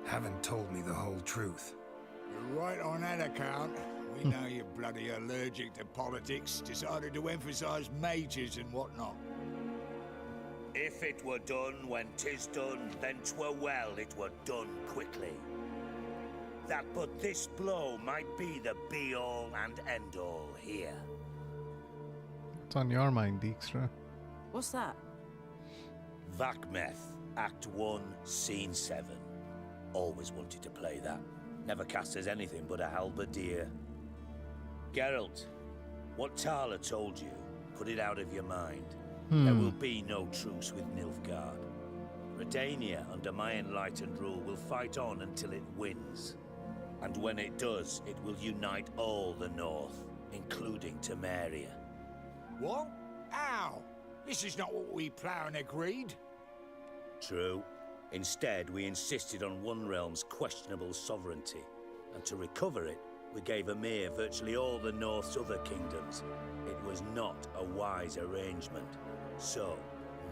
Haven't told me the whole truth. You're right on that account. We know you're bloody allergic to politics, decided to emphasize majors and whatnot. If it were done when 'tis done, then 'twere well it were done quickly. That but this blow might be the be-all and end-all here. It's on your mind, Dijkstra. What's that? Vakmeth, Act 1, Scene 7. Always wanted to play that. Never cast as anything but a halberdier. Geralt, what Tala told you, put it out of your mind. There will be no truce with Nilfgaard. Redania, under my enlightened rule, will fight on until it wins. And when it does, it will unite all the North, including Temeria. What? How? This is not what we Plough agreed. True. Instead, we insisted on one realm's questionable sovereignty. And to recover it, we gave Emir virtually all the North's other kingdoms. It was not a wise arrangement. So,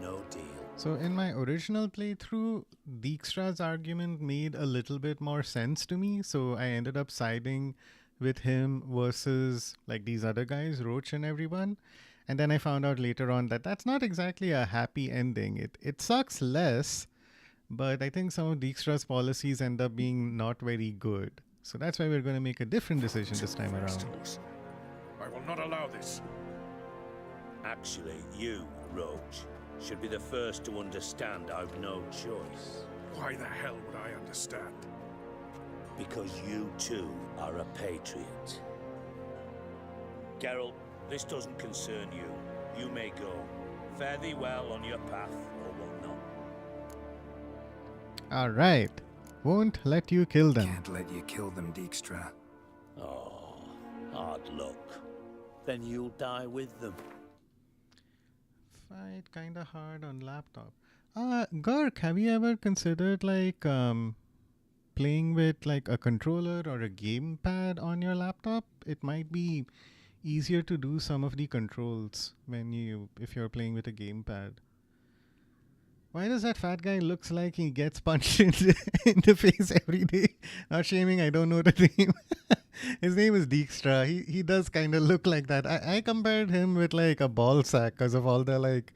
no deal. So in my original playthrough, Dijkstra's argument made a little bit more sense to me. So I ended up siding with him versus like these other guys, Roach and everyone. And then I found out later on that that's not exactly a happy ending. It sucks less, but I think some of Dijkstra's policies end up being not very good. So that's why we're going to make a different decision this time around. I will not allow this. Actually, you, Roach, should be the first to understand I've no choice. Why the hell would I understand? Because you too are a patriot. Geralt, this doesn't concern you. You may go. Fare thee well on your path or whatnot. Alright. Won't let you kill them. Can't let you kill them, Dijkstra. Oh, hard luck. Then you'll die with them. Fight kinda hard on laptop. Gurk, have you ever considered like playing with like a controller or a gamepad on your laptop? It might be easier to do some of the controls if you're playing with a gamepad. Why does that fat guy looks like he gets punched in the face every day? Not shaming, I don't know the name. His name is Dijkstra. He does kind of look like that. I compared him with like a ball sack because of all the like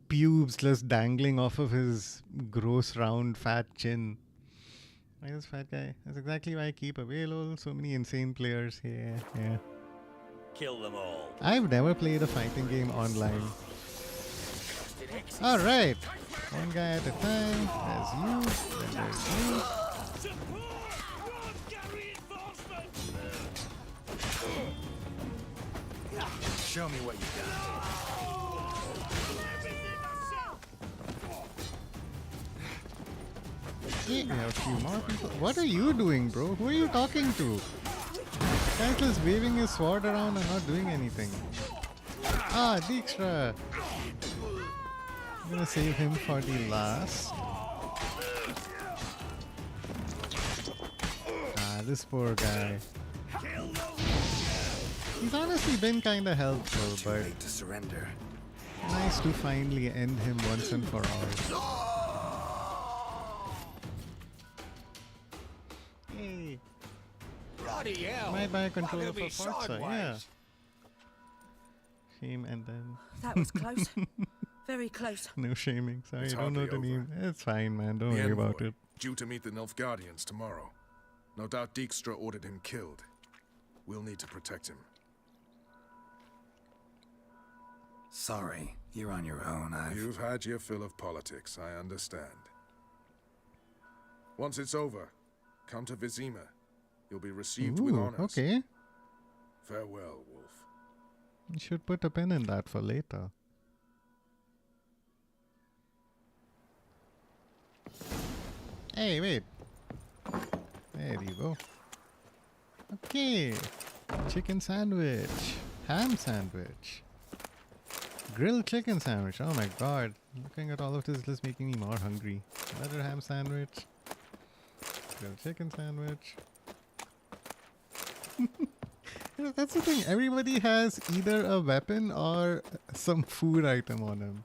pubes just dangling off of his gross round fat chin. Why this fat guy? That's exactly why I keep away, lol. So many insane players here. Yeah. Kill them all. I've never played a fighting game online. Alright. One guy at a time. There's you. Then there's you. Show me what you got. We have a few more people. What are you doing, bro? Who are you talking to? Guy's just waving his sword around and not doing anything. Ah, Dijkstra. I'm gonna save him for the last. Ah, this poor guy. He's honestly been kinda helpful, but late to surrender. Nice to finally end him once and for all. Hey. Bloody hell! Might buy a controller for Forza, yeah. Shame and then. That was close. Very close. No shaming. Sorry, It's I don't know the hardly name. It's fine, man. Don't The worry about envoy, it. due to meet the Nilfgaardians tomorrow. No doubt Dijkstra ordered him killed. We'll need to protect him. Sorry, you're on your own. You've had your fill of politics, I understand. Once it's over, come to Vizima. You'll be received with honors. Okay. Farewell, Wolf. You should put a pin in that for later. Hey, wait. There you go. Okay. Chicken sandwich. Ham sandwich. Grilled chicken sandwich. Oh my god. Looking at all of this is just making me more hungry. Another ham sandwich. Grilled chicken sandwich. Yeah, that's the thing. Everybody has either a weapon or some food item on him.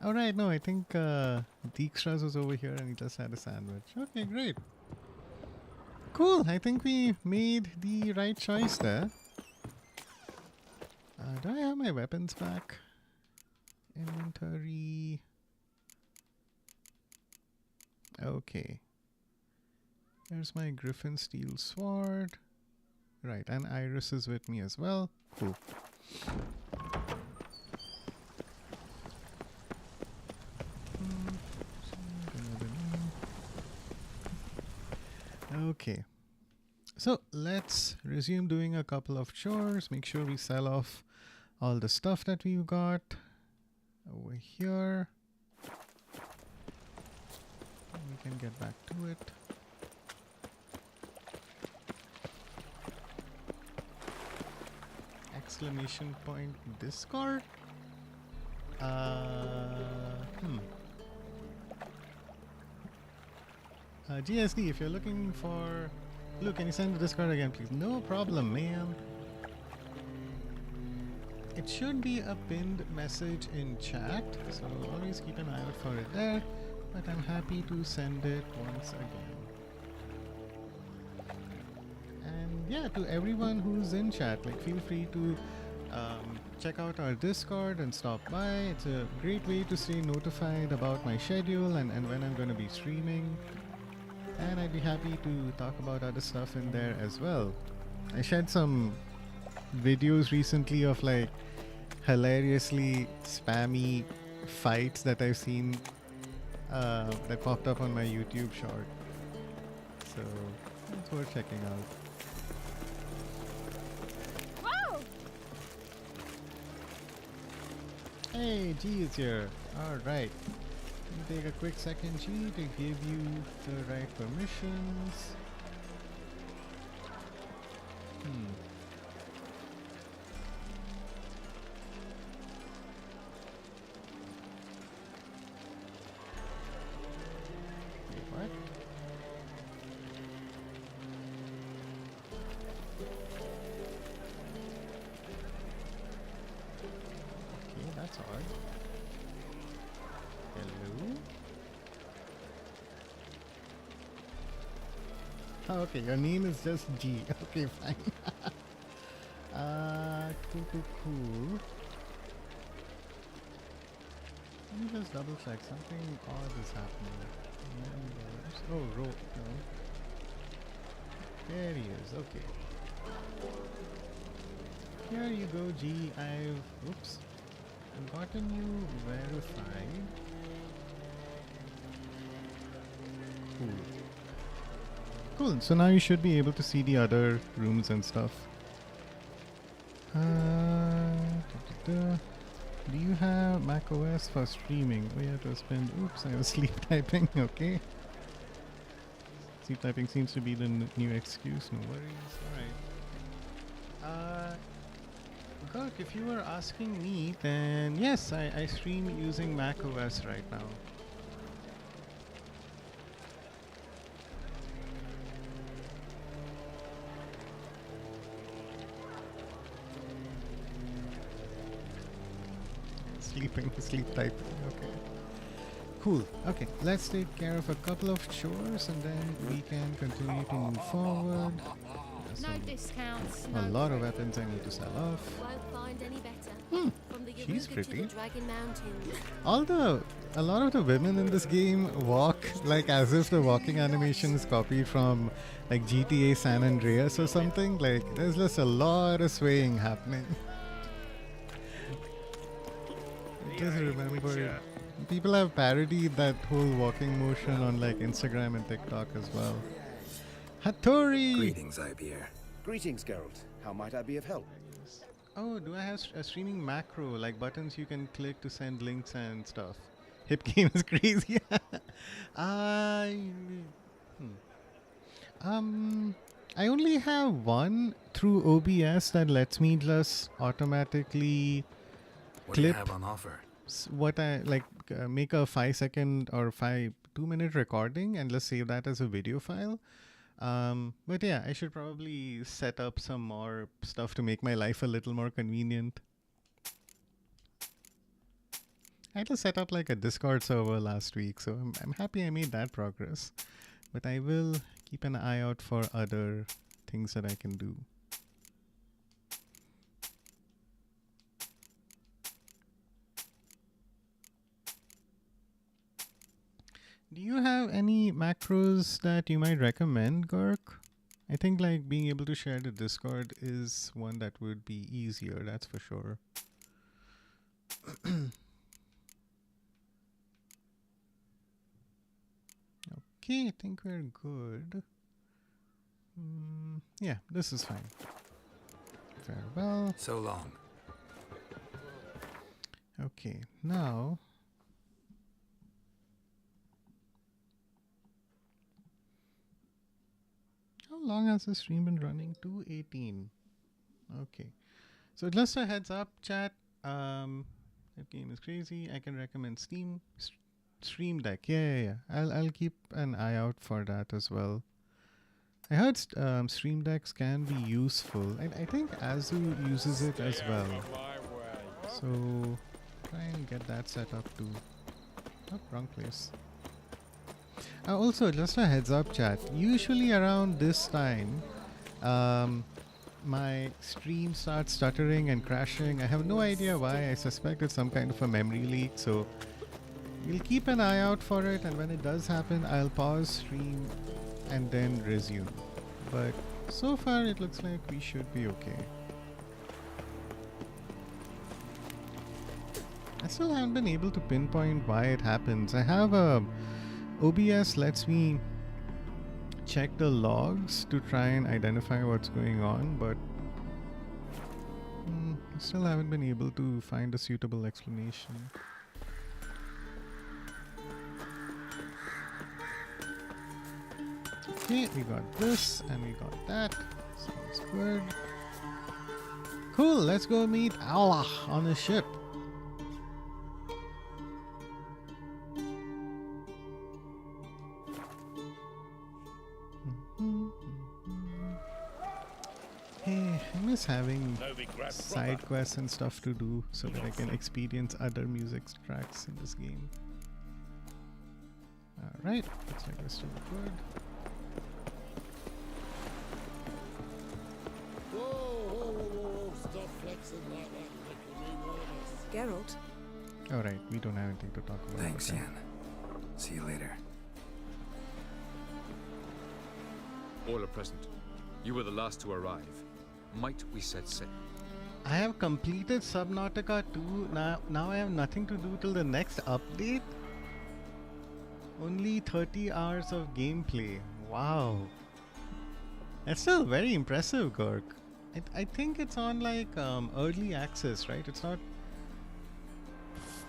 Alright, no, I think Dijkstra's was over here and he just had a sandwich. Okay, great. Cool, I think we made the right choice there. Do I have my weapons back? Inventory. Okay. There's my Griffin Steel Sword. Right, and Iris is with me as well. Cool. Okay. So let's resume doing a couple of chores. Make sure we sell off all the stuff that we've got over here. We can get back to it. Exclamation point discard. GSD, if you're looking for... Luke, can you send the Discord again, please? No problem, man. It should be a pinned message in chat, so always keep an eye out for it there. But I'm happy to send it once again. And yeah, to everyone who's in chat, like feel free to check out our Discord and stop by. It's a great way to stay notified about my schedule and when I'm going to be streaming. And I'd be happy to talk about other stuff in there as well. I shared some videos recently of like hilariously spammy fights that I've seen that popped up on my YouTube short. So it's worth checking out. Whoa! Hey, G is here. Alright. Take a quick second, G, to give you the right permissions. Wait, what? Okay, that's odd. Hello? Oh, okay, your name is just G. Okay, fine. Cool. Let me just double check. Something odd is happening. Members. Oh, no. There he is. Okay. Here you go, G. Oops. I've gotten you verified. Cool. So now you should be able to see the other rooms and stuff. Do you have macOS for streaming? Oh yeah, to spend. Oops, I was sleep typing. Okay. Sleep typing seems to be the new excuse. No worries. Alright. Gurk, if you were asking me, then yes, I stream using macOS right now. Sleep typing. Okay. Cool. Okay, let's take care of a couple of chores and then we can continue to move forward. No discounts. A lot of weapons I need to sell off. Won't find any better. From the She's Yaruga to pretty. the Dragon Mountains. A lot of the women in this game walk like as if the walking animation is copied from like GTA San Andreas or something. Like there's just a lot of swaying happening. Just remember, people have parodied that whole walking motion on like Instagram and TikTok as well. Hattori! Greetings, Ibeer. Greetings, Geralt. How might I be of help? Oh, do I have a streaming macro, like buttons you can click to send links and stuff? Hip game is crazy. I only have one through OBS that lets me just automatically What do you clip have on offer? what I like, make a 5-second or 2-minute recording and just save that as a video file. But yeah, I should probably set up some more stuff to make my life a little more convenient. I had to set up like a Discord server last week, so I'm happy I made that progress. But I will keep an eye out for other things that I can do. Do you have any macros that you might recommend, Gurk? I think like being able to share the Discord is one that would be easier, that's for sure. Okay, I think we're good. Yeah, this is fine. Farewell. So long. Okay, now how long has the stream been running? 2:18. Okay, so just a heads up, chat. That game is crazy. I can recommend Stream Deck. Yeah. I'll keep an eye out for that as well. I heard Stream Decks can be useful, and I think Azu uses it as well. So try and get that set up too. Oh, wrong place. Also, just a heads up, chat. Usually around this time, my stream starts stuttering and crashing. I have no idea why. I suspect it's some kind of a memory leak. So we'll keep an eye out for it, and when it does happen, I'll pause stream and then resume. But so far, it looks like we should be okay. I still haven't been able to pinpoint why it happens. I have a OBS lets me check the logs to try and identify what's going on, but I still haven't been able to find a suitable explanation. Okay, we got this and we got that. Sounds good. Cool, let's go meet Allah on the ship. Hey, I miss having side quests and stuff to do so that I can experience other music tracks in this game. Alright, looks like we're still good. Whoa, stop flexing like that, making me nervous. Geralt? Alright, we don't have anything to talk about. Thanks, Jan. See you later. All are present. You were the last to arrive. Might we set sail? I have completed Subnautica 2. Now I have nothing to do till the next update. Only 30 hours of gameplay. Wow. That's still very impressive, Gork. I think it's on like early access, right? It's not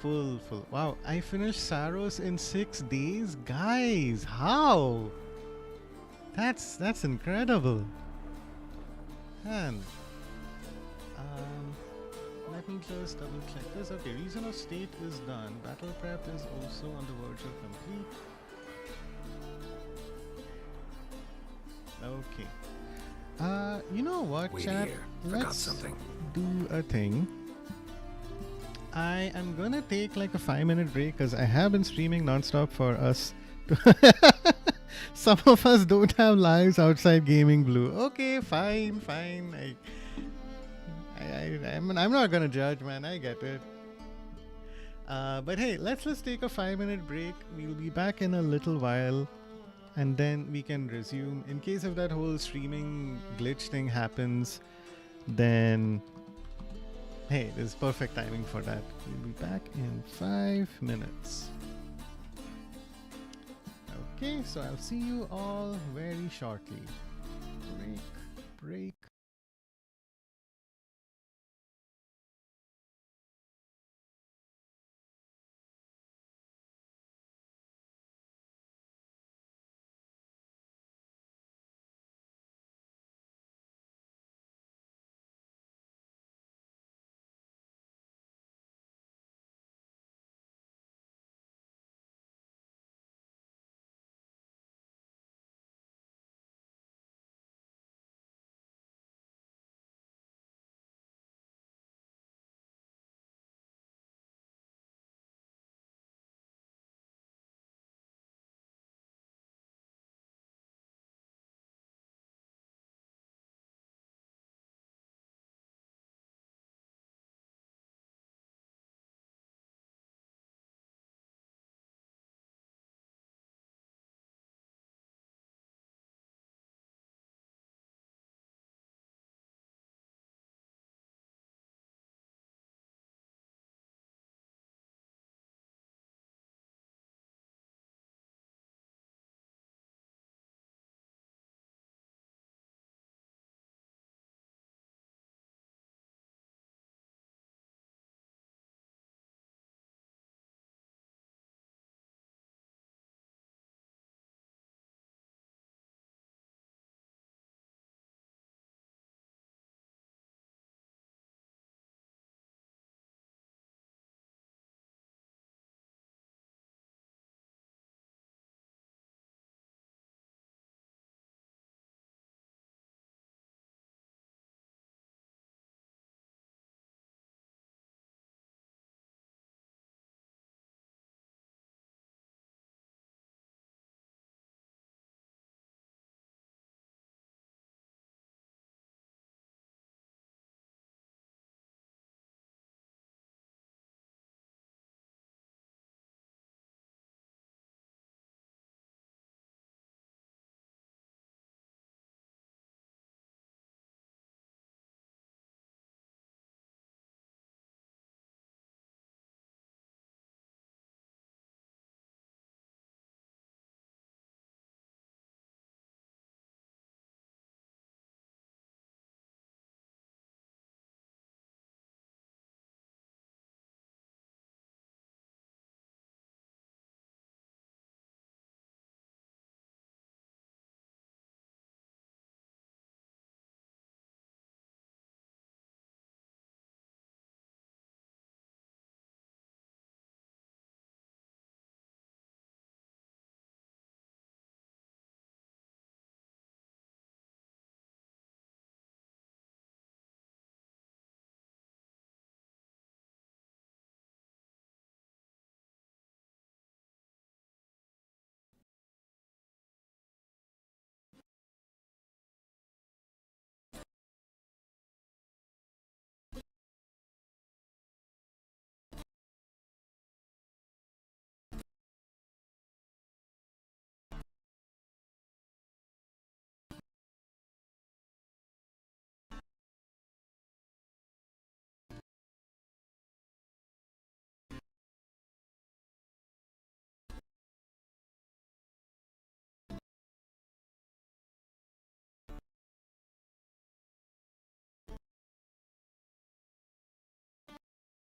full. Wow, I finished Saros in 6 days? Guys, how? That's incredible. Man. Let me just double check this. Okay, Reason of State is done. Battle Prep is also on the verge of complete. Okay. You know what, Wait chat? here. Forgot Let's something. do a thing. I am gonna take like a 5-minute break because I have been streaming non-stop for us. Some of us don't have lives outside Gaming Blue. Okay, fine. I'm not gonna judge, man. I get it. But hey, let's just take a 5-minute break. We'll be back in a little while, and then we can resume. In case of that whole streaming glitch thing happens, then hey, this is perfect timing for that. We'll be back in 5 minutes. Okay, so I'll see you all very shortly. Break.